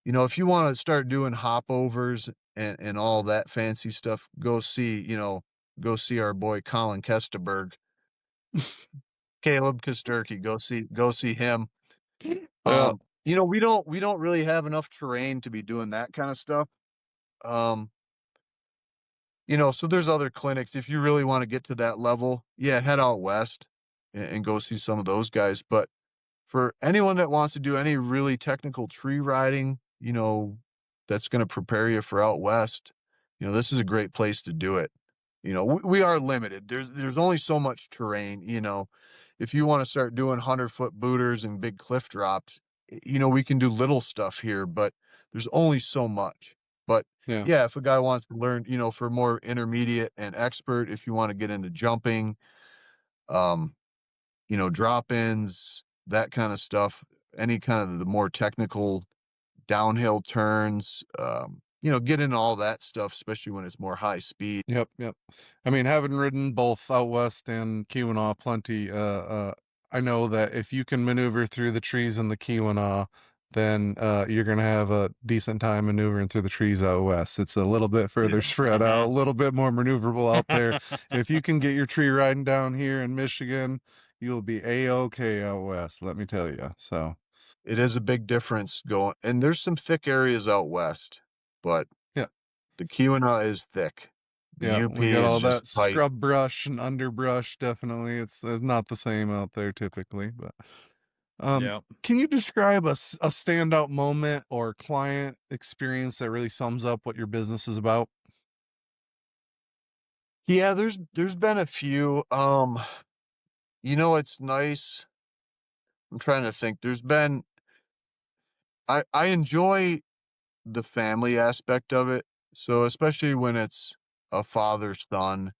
If you want to start doing hop overs and all that fancy stuff, go see our boy Colin Kesterberg, Caleb Kosterky, go see him. Yeah. We don't really have enough terrain to be doing that kind of stuff. Um, so there's other clinics. If you really want to get to that level, yeah, head out west and go see some of those guys. But for anyone that wants to do any really technical tree riding, that's going to prepare you for out west, this is a great place to do it. We are limited. There's only so much terrain. If you want to start doing 100-foot booters and big cliff drops, we can do little stuff here, but there's only so much. But Yeah. yeah, if a guy wants to learn, for more intermediate and expert, if you want to get into jumping, um, drop-ins, that kind of stuff, any kind of the more technical downhill turns, get into all that stuff, especially when it's more high speed. Yep, yep. I mean, having ridden both out west and Keweenaw plenty, I know that if you can maneuver through the trees in the Keweenaw, then you're gonna have a decent time maneuvering through the trees out west. It's a little bit further Yeah. spread out, a little bit more maneuverable out there. If you can get your tree riding down here in Michigan, you'll be a-okay out west, let me tell you. So It is a big difference going, and there's some thick areas out west, but yeah, the Keweenaw is thick. The yeah, UP we got is all that just tight. scrub brush and underbrush. Definitely, it's not the same out there typically, but Yeah. can you describe a standout moment or client experience that really sums up what your business is about? Yeah, there's been a few. It's nice. I'm trying to think. I enjoy the family aspect of it. So especially when it's a father son,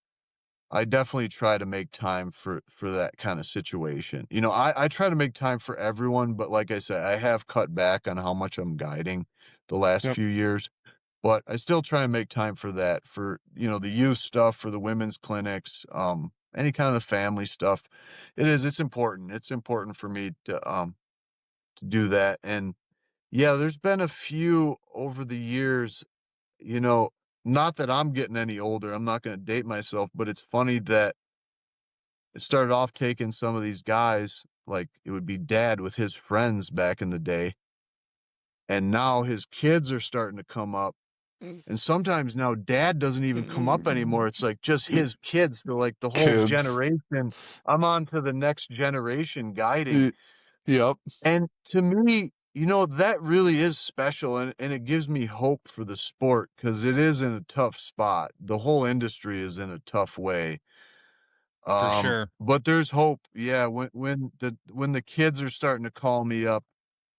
I definitely try to make time for that kind of situation. I try to make time for everyone, but like I said, I have cut back on how much I'm guiding the last Yep. few years. But I still try and make time for that, for the youth stuff, for the women's clinics, any kind of the family stuff. It's important. It's important for me to do that. And yeah, there's been a few over the years, you know, not that I'm getting any older, I'm not going to date myself, but it's funny that it started off taking some of these guys, like it would be dad with his friends back in the day. And now his kids are starting to come up. And sometimes now dad doesn't even come up anymore. It's like just his kids. So like the whole Kids. generation, I'm on to the next generation guiding. Yep. And to me, That really is special, and it gives me hope for the sport because it is in a tough spot. The whole industry is in a tough way. For sure. But there's hope. Yeah, when the kids are starting to call me up,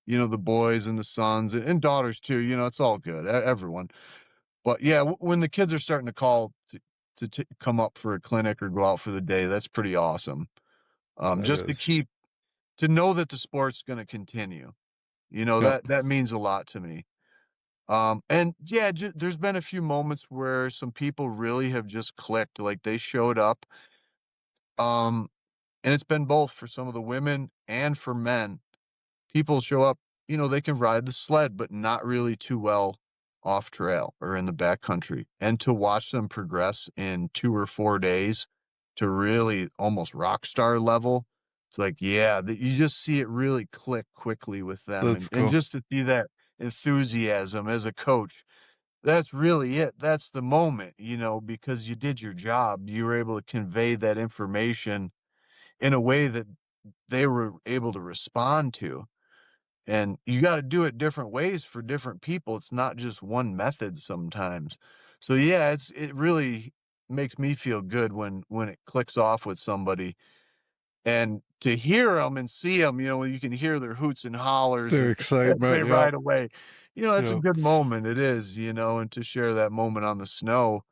the boys and the sons and daughters too, it's all good. Everyone. But yeah, when the kids are starting to call to come up for a clinic or go out for the day, that's pretty awesome. That Just is. to know that the sport's going to continue. Yep. That means a lot to me. And yeah, there's been a few moments where some people really have just clicked, like they showed up. Um, and it's been both for some of the women and for men. People show up, they can ride the sled, but not really too well off trail or in the backcountry. And to watch them progress in 2 or 4 days to really almost rock star level, it's like, yeah, you just see it really click quickly with them. That's And cool. just to see that enthusiasm as a coach, that's really it. That's the moment, because you did your job. You were able to convey that information in a way that they were able to respond to. And you got to do it different ways for different people. It's not just one method sometimes. So yeah, it really makes me feel good when it clicks off with somebody, and to hear them and see them, when you can hear their hoots and hollers Their as they excitement. Yep. ride away. It's a Yep. good moment. It is, and to share that moment on the snow,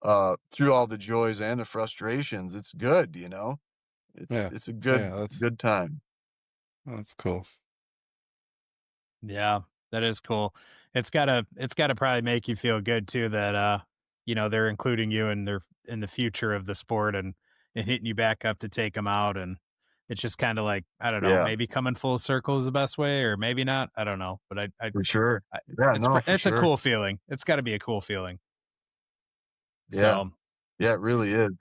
through all the joys and the frustrations, it's good. It's Yeah. it's a Yeah. good time. That's cool. Yeah, that is cool. It's gotta probably make you feel good too that they're including you in the future of the sport and hitting you back up to take them out, and it's just kind of like, I don't know, Yeah, maybe coming full circle is the best way, or maybe not. I don't know, but for sure. I Yeah, no, for it's a sure. cool feeling. It's got to be a cool feeling. Yeah. So Yeah, it really is.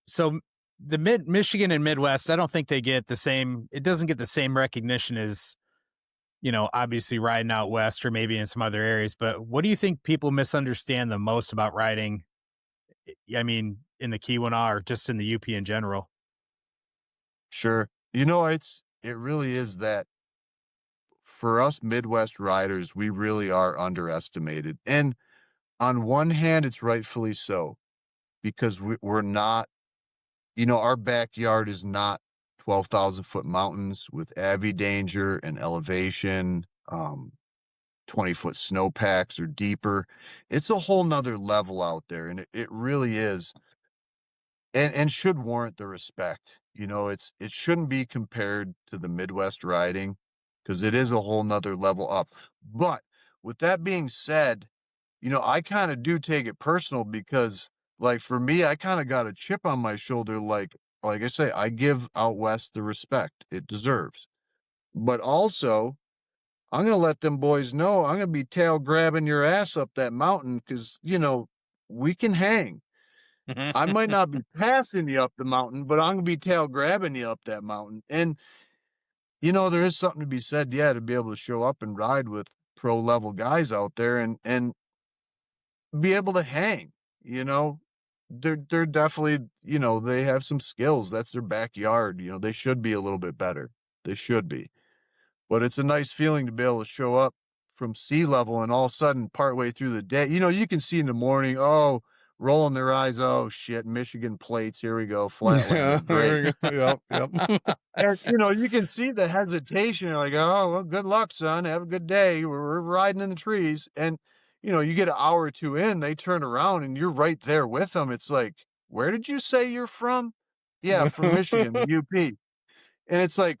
so the Michigan and Midwest, I don't think they get the same. It doesn't get the same recognition as obviously riding out west or maybe in some other areas. But what do you think people misunderstand the most about riding? I mean, in the Keweenaw or just in the UP in general? Sure. It really is that for us Midwest riders, we really are underestimated. And on one hand, it's rightfully so because we're not, our backyard is not 12,000-foot mountains with Avi danger and elevation, 20-foot snowpacks or deeper. It's a whole nother level out there. And it really is. And should warrant the respect. It shouldn't be compared to the Midwest riding because it is a whole nother level up. But with that being said, I kind of do take it personal because, like, for me, I kind of got a chip on my shoulder. Like I say, I give out west the respect it deserves. But also, I'm gonna let them boys know I'm gonna be tail grabbing your ass up that mountain because we can hang. I might not be passing you up the mountain, but I'm gonna be tail grabbing you up that mountain. And there is something to be said, yeah, to be able to show up and ride with pro level guys out there and be able to hang. You know, they're definitely, they have some skills. That's their backyard. They should be a little bit better. They should be. But it's a nice feeling to be able to show up from sea level and all of a sudden partway through the day, you can see in the morning, oh, rolling their eyes, oh shit, Michigan plates, here we go, Yeah. Flatlander, There great. we go. Yep. Yep. And you can see the hesitation. You're like, oh, well, good luck, son. Have a good day. We're riding in the trees. And you get an hour or two in, they turn around and you're right there with them. It's like, where did you say you're from? Yeah, from Michigan, the UP. And it's like,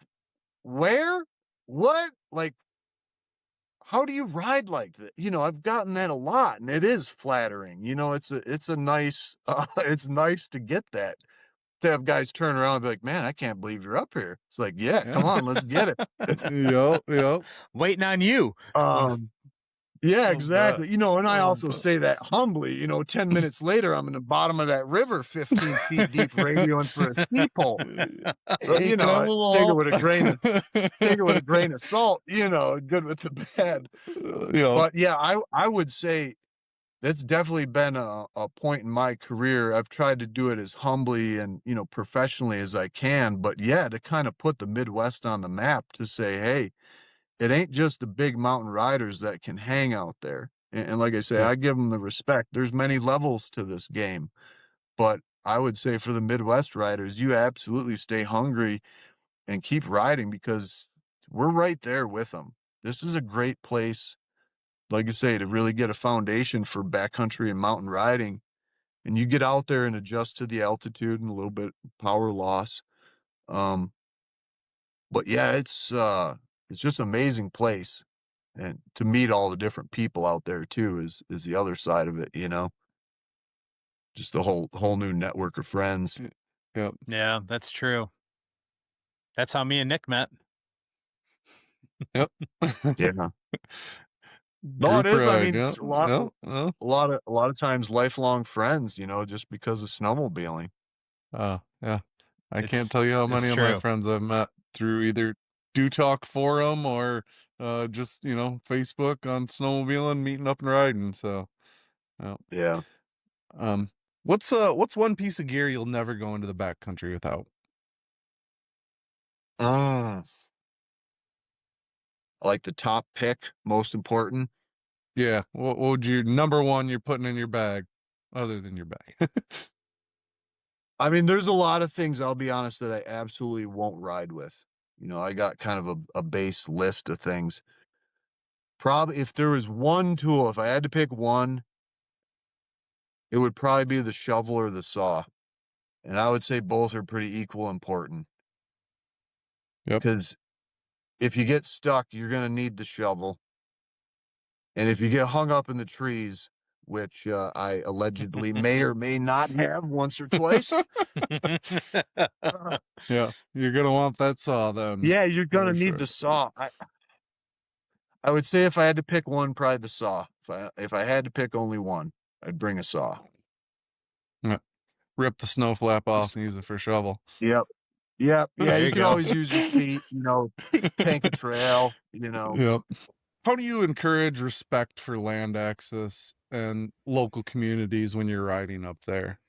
where? What? Like, how do you ride like that? I've gotten that a lot, and it is flattering. It's a nice, it's nice to get that, to have guys turn around and be like, man, I can't believe you're up here. It's like, yeah, come Yeah. on, let's get it. Yep. Yep. Waiting on you. um, yeah, Love that. exactly. And I Love also that. say that humbly, 10 minutes later, I'm in the bottom of that river, 15 feet deep, radioing for a ski pole. So, Hey, can I have a little take it help? with a grain of salt, good with the bad. Yep. But yeah, I would say that's definitely been a point in my career. I've tried to do it as humbly and, professionally as I can. But yeah, to kind of put the Midwest on the map to say, hey, it ain't just the big mountain riders that can hang out there. And like I say, Yep. I give them the respect. There's many levels to this game, but I would say for the Midwest riders, you absolutely stay hungry and keep riding because we're right there with them. This is a great place, like I say, to really get a foundation for backcountry and mountain riding. And you get out there and adjust to the altitude and a little bit power loss. Um, but yeah, it's just an amazing place. And to meet all the different people out there too is the other side of it, you know? Just a whole new network of friends. Yep. Yeah, that's true. That's how me and Nick met. Yep. Yeah. No, it Group is. I ride. mean, Yep. it's Yep. Yep. a lot of times lifelong friends, you know, just because of snowmobiling. Yeah. I can't It's tell you how many it's of my true. friends I've met through either Do Talk forum or just, Facebook on snowmobiling, meeting up and riding. So, yeah. Yeah. Um, what's one piece of gear you'll never go into the backcountry without? Mm. I like the top pick, most important. Yeah. What would you number one you're putting in your bag other than your bag? I mean, there's a lot of things, I'll be honest, that I absolutely won't ride with. You know, I got kind of a base list of things. Probably if there was one tool, if I had to pick one, it would probably be the shovel or the saw. And I would say both are pretty equal important Yep. because if you get stuck, you're going to need the shovel. And if you get hung up in the trees, which I allegedly may or may not have once or twice, Yeah. You're gonna want that saw then. yeah, you're going For to need sure. the saw. I would say if I had to pick one, probably the saw. If I had to pick only one, I'd bring a saw. Yeah. Rip the snow flap off and use it for a shovel. Yep. Yep. Yeah, There you you can go. always use your feet, you know, tank a trail, you know. Yep. How do you encourage respect for land access and local communities when you're riding up there?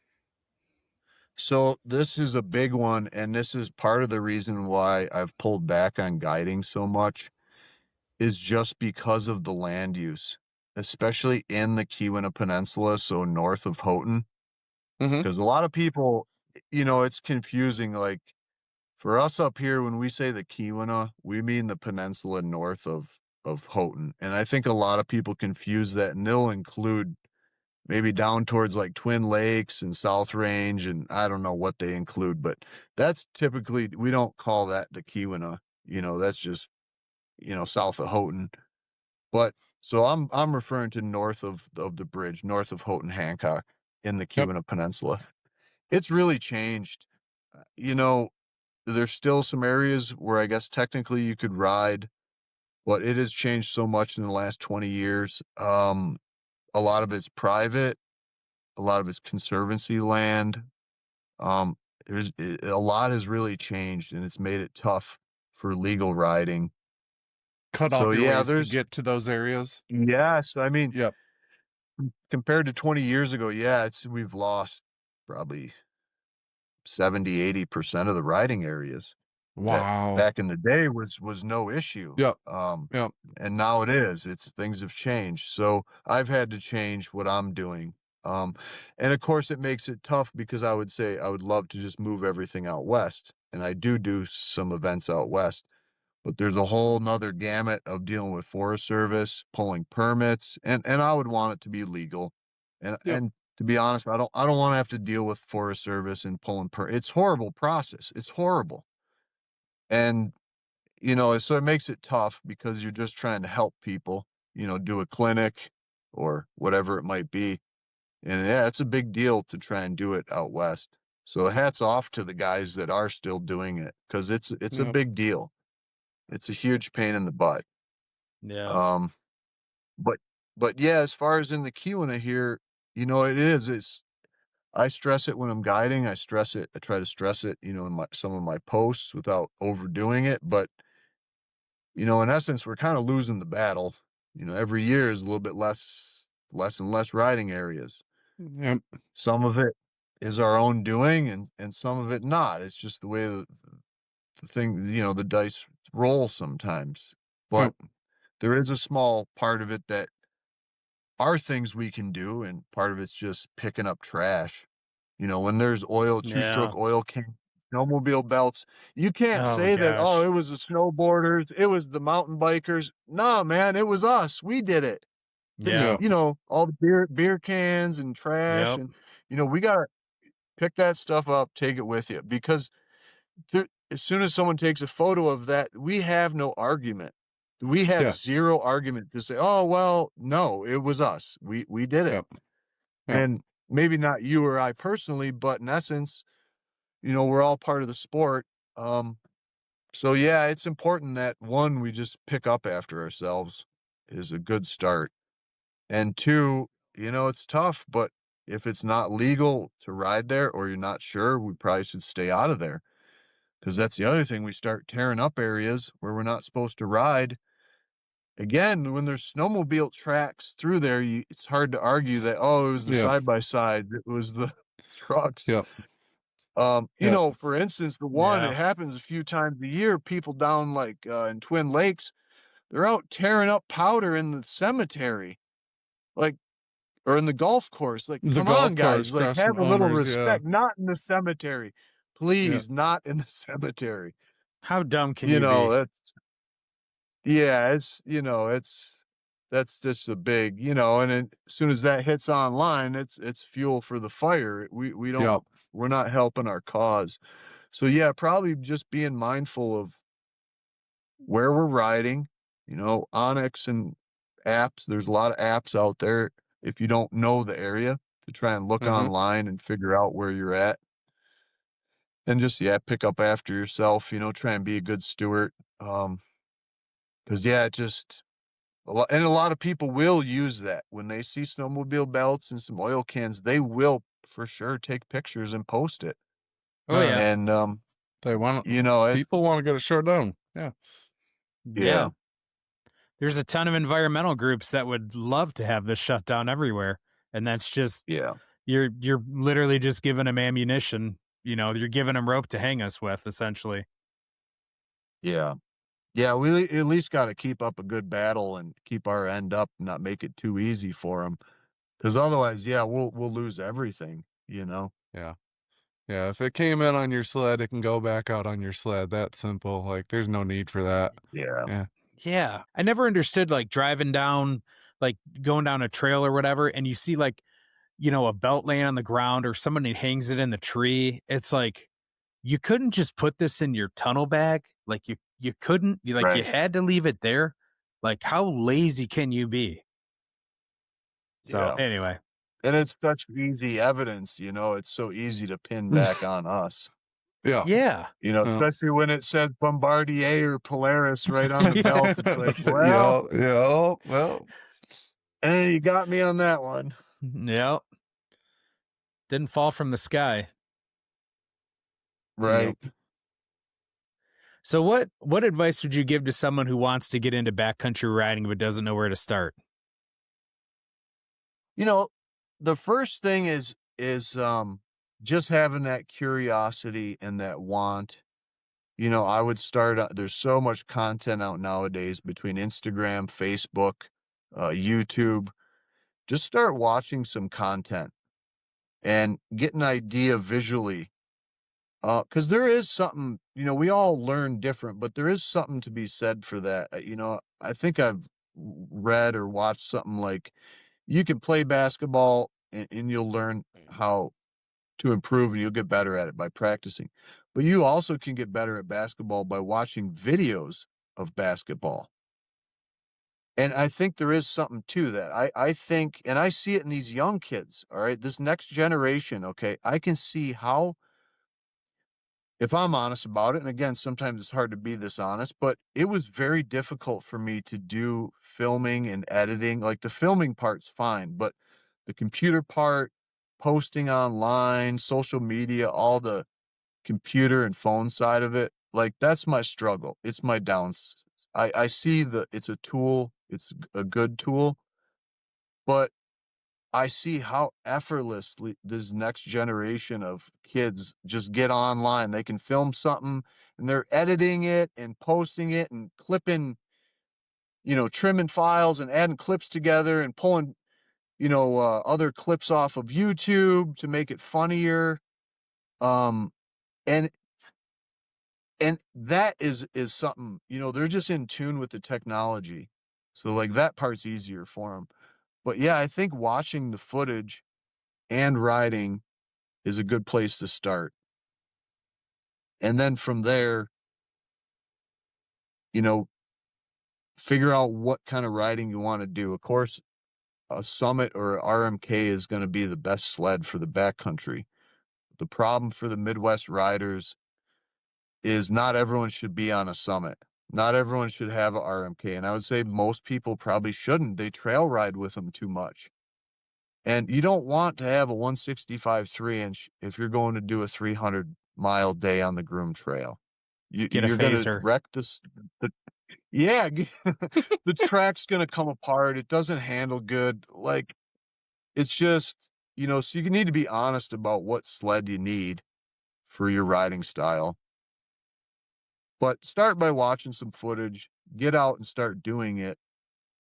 So this is a big one, and this is part of the reason why I've pulled back on guiding so much is just because of the land use, especially in the Keweenaw Peninsula, so north of Houghton. Mm-hmm. Because a lot of people, you know, it's confusing. Like for us up here, when we say the Keweenaw, we mean the peninsula north of Houghton. And I think a lot of people confuse that, and they'll include maybe down towards like Twin Lakes and South Range, and I don't know what they include, but that's typically we don't call that the Keweenaw. You know, that's just, you know, south of Houghton. But so I'm referring to north of the bridge, north of Houghton Hancock in the Yep. Keweenaw Peninsula. It's really changed. You know, there's still some areas where I guess technically you could ride, but it has changed so much in the last 20 years. A lot of it's private, a lot of it's conservancy land. Um, a lot has really changed, and it's made it tough for legal riding. Cut So off your yeah, ways to there's get to those areas. yes, I mean Yep. compared to 20 years ago, yeah, it's we've lost probably 70-80% of the riding areas that Wow. back in the day was no issue. Yep. Yep. And now it is. It's things have changed. So I've had to change what I'm doing. Um, and of course it makes it tough because I would say I would love to just move everything out west. And I do some events out west, but there's a whole nother gamut of dealing with Forest Service, pulling permits, and I would want it to be legal. Yep. And to be honest, I don't want to have to deal with Forest Service and pulling it's horrible process. It's horrible. And you know, so it makes it tough because you're just trying to help people, you know, do a clinic or whatever it might be. And yeah, it's a big deal to try and do it out west. So hats off to the guys that are still doing it because it's a Yep. big deal. It's a huge pain in the butt. Yeah. Um, but yeah, as far as in the Keweenaw here, you know, it's I stress it when I'm guiding. I stress it. I try to stress it, you know, in some of my posts without overdoing it. But you know, in essence, we're kind of losing the battle. You know, every year is a little bit less and less riding areas. Yep. Some of it is our own doing and some of it not. It's just the way the thing, you know, the dice roll sometimes. but there is a small part of it that are things we can do, and part of it's just picking up trash. You know, when there's oil, Yeah. two-stroke oil can, snowmobile belts, you can't Oh say that, "Oh, gosh. it was the snowboarders, it was the mountain bikers." No, man, it was us. We did it. Yeah. You know, all the beer cans and trash, Yep. and, you know, we gotta pick that stuff up, take it with you, because as soon as someone takes a photo of that, we have no argument. We have Yeah. zero argument to say, "Oh, well, no, it was us. We did it." Yep. Yep. And maybe not you or I personally, but in essence, you know, we're all part of the sport. Um, so yeah, it's important that one, we just pick up after ourselves is a good start. And two, you know, it's tough, but if it's not legal to ride there or you're not sure, we probably should stay out of there. Because that's the other thing. We start tearing up areas where we're not supposed to ride. Again, when there's snowmobile tracks through there, it's hard to argue that, oh, it was the Yep. side by side, it was the trucks. Yep. You Yep. know, for instance, the one, Yeah. it happens a few times a year. People down like in Twin Lakes, they're out tearing up powder in the cemetery, like, or in the golf course. Like, The come on, golf guys, carts like, crossing have a little owners. Yeah. respect. Not in the cemetery, Yeah. please. Not in the cemetery. How dumb can You you know, be? that's yeah. It's you know, that's just a big, you know, and then as soon as that hits online, it's fuel for the fire. We don't Yep. we're not helping our cause. So yeah, probably just being mindful of where we're riding, you know, Onyx and apps. There's a lot of apps out there if you don't know the area to try and look Mm-hmm. online and figure out where you're at. And just yeah, pick up after yourself, you know, try and be a good steward. Because yeah, it just a lot of people will use that when they see snowmobile belts and some oil cans, they will for sure take pictures and post it. Oh Yeah. yeah. And They want you know, it's people want to get it shut down. Yeah. yeah, Yeah. There's a ton of environmental groups that would love to have this shut down everywhere. And that's just yeah, you're literally just giving them ammunition. You know, you're giving them rope to hang us with, essentially. yeah. Yeah, we at least gotta keep up a good battle and keep our end up, not make it too easy for them. Because otherwise, yeah, we'll lose everything, you know? Yeah. Yeah. If it came in on your sled, it can go back out on your sled. That simple. Like, there's no need for that. Yeah. Yeah. Yeah. I never understood like driving down, like going down a trail or whatever, and you see like, you know, a belt laying on the ground or somebody hangs it in the tree. It's like you couldn't just put this in your tunnel bag. Like you couldn't, like you Right. had to leave it there. Like how lazy can you be? So Yeah. anyway. And it's such easy evidence, you know, it's so easy to pin back on us. Yeah. Yeah. You know, Yeah. especially when it said Bombardier or Polaris right on the belt. It's like, well, Yeah. Yeah. Well. hey, you got me on that one. Yep. Didn't fall from the sky. Right. Yep. So what advice would you give to someone who wants to get into backcountry riding but doesn't know where to start? You know, the first thing is just having that curiosity and that want. You know, I would start there's so much content out nowadays between Instagram, Facebook, YouTube. Just start watching some content and get an idea visually. Because there is something, you know, we all learn different, but there is something to be said for that. You know, I think I've read or watched something like you can play basketball and you'll learn how to improve and you'll get better at it by practicing. But you also can get better at basketball by watching videos of basketball. And I think there is something to that. I think, and I see it in these young kids, all right, this next generation, okay, I can see how, if I'm honest about it, and again, sometimes it's hard to be this honest, but it was very difficult for me to do filming and editing. Like the filming part's fine, but the computer part, posting online, social media, all the computer and phone side of it, like that's my struggle. It's my downs. I see it's a tool, it's a good tool, but I see how effortlessly this next generation of kids just get online. They can film something and they're editing it and posting it and clipping trimming files and adding clips together and pulling, other clips off of YouTube to make it funnier. Um, and that is something, they're just in tune with the technology. So like that part's easier for them. But yeah, I think watching the footage and riding is a good place to start. And then from there, figure out what kind of riding you want to do. Of course, a Summit or a RMK is going to be the best sled for the backcountry. The problem for the Midwest riders is not everyone should be on a Summit. Not everyone should have a RMK. And I would say most people probably shouldn't. They trail ride with them too much. And you don't want to have a 165 3-inch if you're going to do a 300-mile day on the Groom Trail. Get a You're going to phaser. wreck yeah, the track's going to come apart. It doesn't handle good. Like, it's just, so you need to be honest about what sled you need for your riding style. But start by watching some footage, get out and start doing it.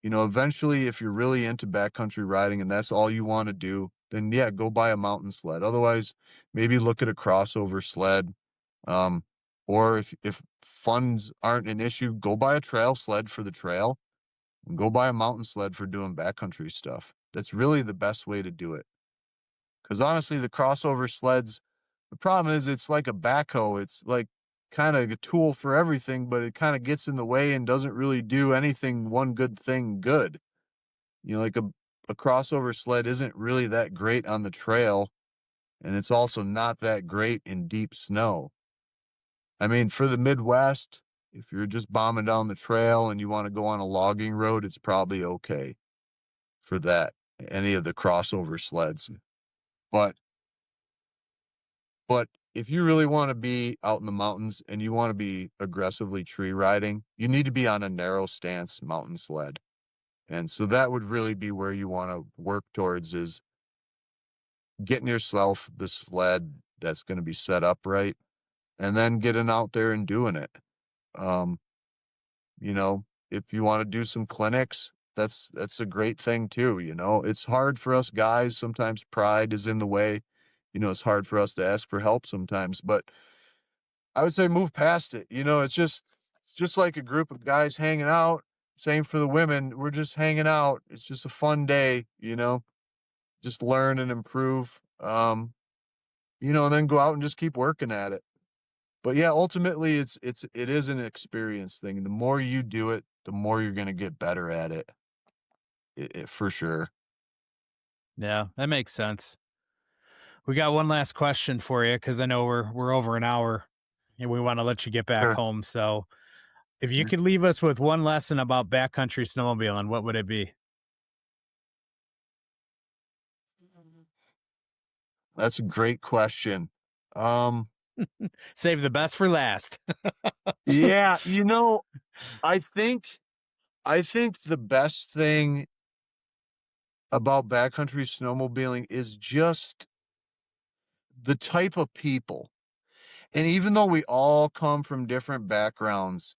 Eventually, if you're really into backcountry riding and that's all you want to do, then yeah, go buy a mountain sled. Otherwise, maybe look at a crossover sled. Or if funds aren't an issue, go buy a trail sled for the trail and go buy a mountain sled for doing backcountry stuff. That's really the best way to do it. Because honestly, the crossover sleds, the problem is it's like a backhoe. It's like kind of a tool for everything, but it kind of gets in the way and doesn't really do anything, one good thing good. Like a crossover sled isn't really that great on the trail, and it's also not that great in deep snow. I mean, for the Midwest, if you're just bombing down the trail and you want to go on a logging road, it's probably okay for that, any of the crossover sleds. But if you really want to be out in the mountains and you want to be aggressively tree riding, you need to be on a narrow stance mountain sled. And so that would really be where you want to work towards, is getting yourself the sled that's going to be set up right, and then getting out there and doing it. If you want to do some clinics, that's a great thing too. It's hard for us guys. Sometimes pride is in the way. It's hard for us to ask for help sometimes, but I would say move past it. It's just like a group of guys hanging out. Same for the women. We're just hanging out. It's just a fun day, just learn and improve. And then go out and just keep working at it. But yeah, ultimately it is an experience thing. The more you do it, the more you're going to get better at it. For sure. Yeah, that makes sense. We got one last question for you, because I know we're over an hour and we want to let you get back Sure. home. So if you could leave us with one lesson about backcountry snowmobiling, what would it be? That's a great question. Save the best for last. Yeah, I think the best thing about backcountry snowmobiling is just the type of people. And even though we all come from different backgrounds,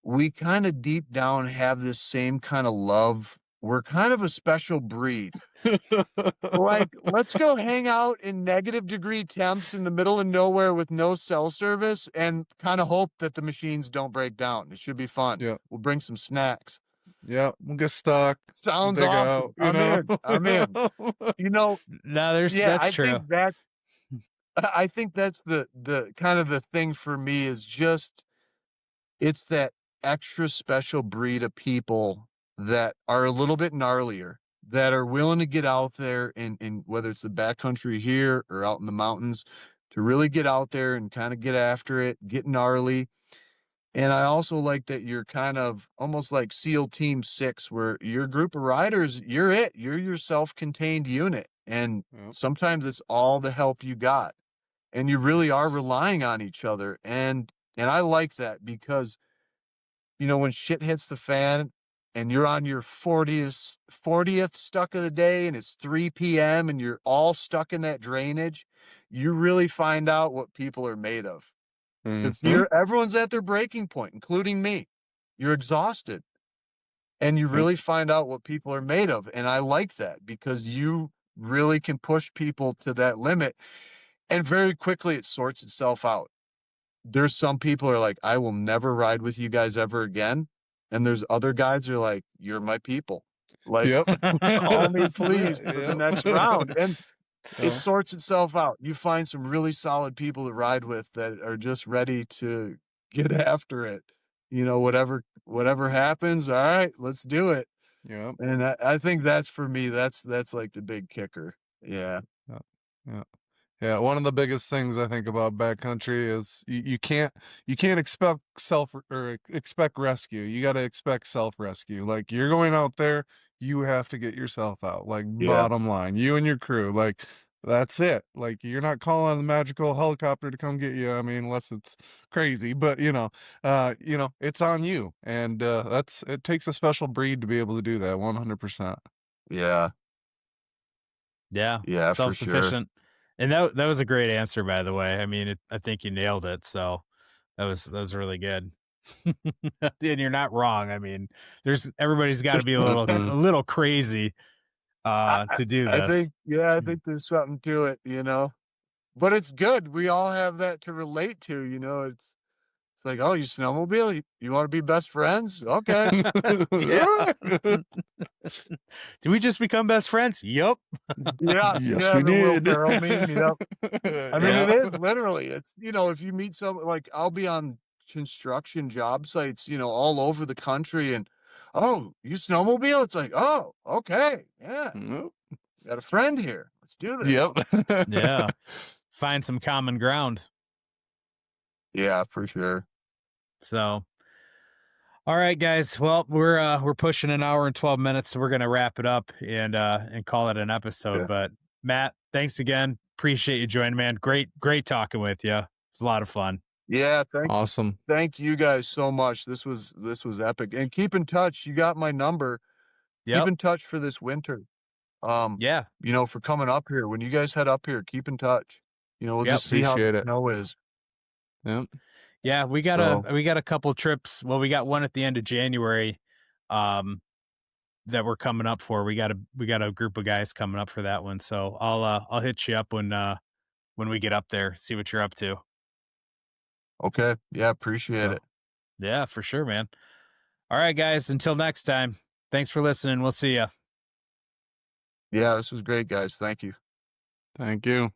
we kind of deep down have this same kind of love. We're kind of a special breed. Like, let's go hang out in -degree temps in the middle of nowhere with no cell service and kind of hope that the machines don't break down. It should be fun. Yeah. We'll bring some snacks. Yeah, we'll get stuck. Sounds Dig awesome. out, I'm in. No, that's true. I think that's the kind of the thing for me, is just, it's that extra special breed of people that are a little bit gnarlier, that are willing to get out there and whether it's the backcountry here or out in the mountains, to really get out there and kind of get after it, get gnarly. And I also like that you're kind of almost like SEAL Team 6, where your group of riders, you're your self-contained unit. And Yep. sometimes it's all the help you got. And you really are relying on each other. And I like that, because, when shit hits the fan and you're on your 40th stuck of the day and it's 3 p.m. and you're all stuck in that drainage, you really find out what people are made of. Because Mhm. everyone's at their breaking point, including me. You're exhausted. and you really find out what people are made of. And I like that because you really can push people to that limit, and very quickly it sorts itself out. There's some people who are like, I will never ride with you guys ever again. And there's other guys who are like, you're my people. Like, Yep. call me please for the next round. And it Yeah. sorts itself out. You find some really solid people to ride with that are just ready to get after it. You know, whatever happens, all right, let's do it. Yep. And I think that's, for me, that's like the big kicker. Yeah. Yeah. Yeah. Yeah, one of the biggest things I think about backcountry is you can't expect expect rescue. You got to expect self rescue. Like, you're going out there, you have to get yourself out. Like, Yeah. bottom line, you and your crew. Like, that's it. Like, you're not calling on the magical helicopter to come get you. I mean, unless it's crazy, but it's on you, and it takes a special breed to be able to do that. 100%. Yeah. Yeah, Yeah, for sure. self-sufficient. And that was a great answer, by the way. I mean, I think you nailed it. So that was really good. And you're not wrong. I mean, everybody's got to be a little crazy to do I this. think there's something to it, but it's good. We all have that to relate to, It's like, oh, you snowmobile? You want to be best friends? Okay. Yeah. Did we just become best friends? Yep. Yeah. Yes, yeah, we the Will did. Ferrell meme, I mean, Yeah. it is literally. It's, if you meet someone, like, I'll be on construction job sites, all over the country, and, oh, you snowmobile? It's like, oh, okay. Yeah. Nope. Got a friend here. Let's do this. Yep. Yeah. Find some common ground. Yeah, for sure. So, all right, guys. Well, we're pushing an hour and 12 minutes, so we're gonna wrap it up and call it an episode. Yeah. But Matt, thanks again. Appreciate you joining, man. Great talking with you. It was a lot of fun. Yeah, Awesome. thank you guys so much. This was epic. And keep in touch. You got my number. Yep. Keep in touch for this winter. Yeah. For coming up here. When you guys head up here, keep in touch. We'll just see how Appreciate the it. snow is. Yep. Yeah, we got a couple trips. Well, we got one at the end of January that we're coming up for. We got a group of guys coming up for that one. So I'll hit you up when we get up there, see what you're up to. Okay. Yeah, appreciate it. Yeah, for sure, man. All right, guys, until next time. Thanks for listening. We'll see you. Yeah, this was great, guys. Thank you. Thank you.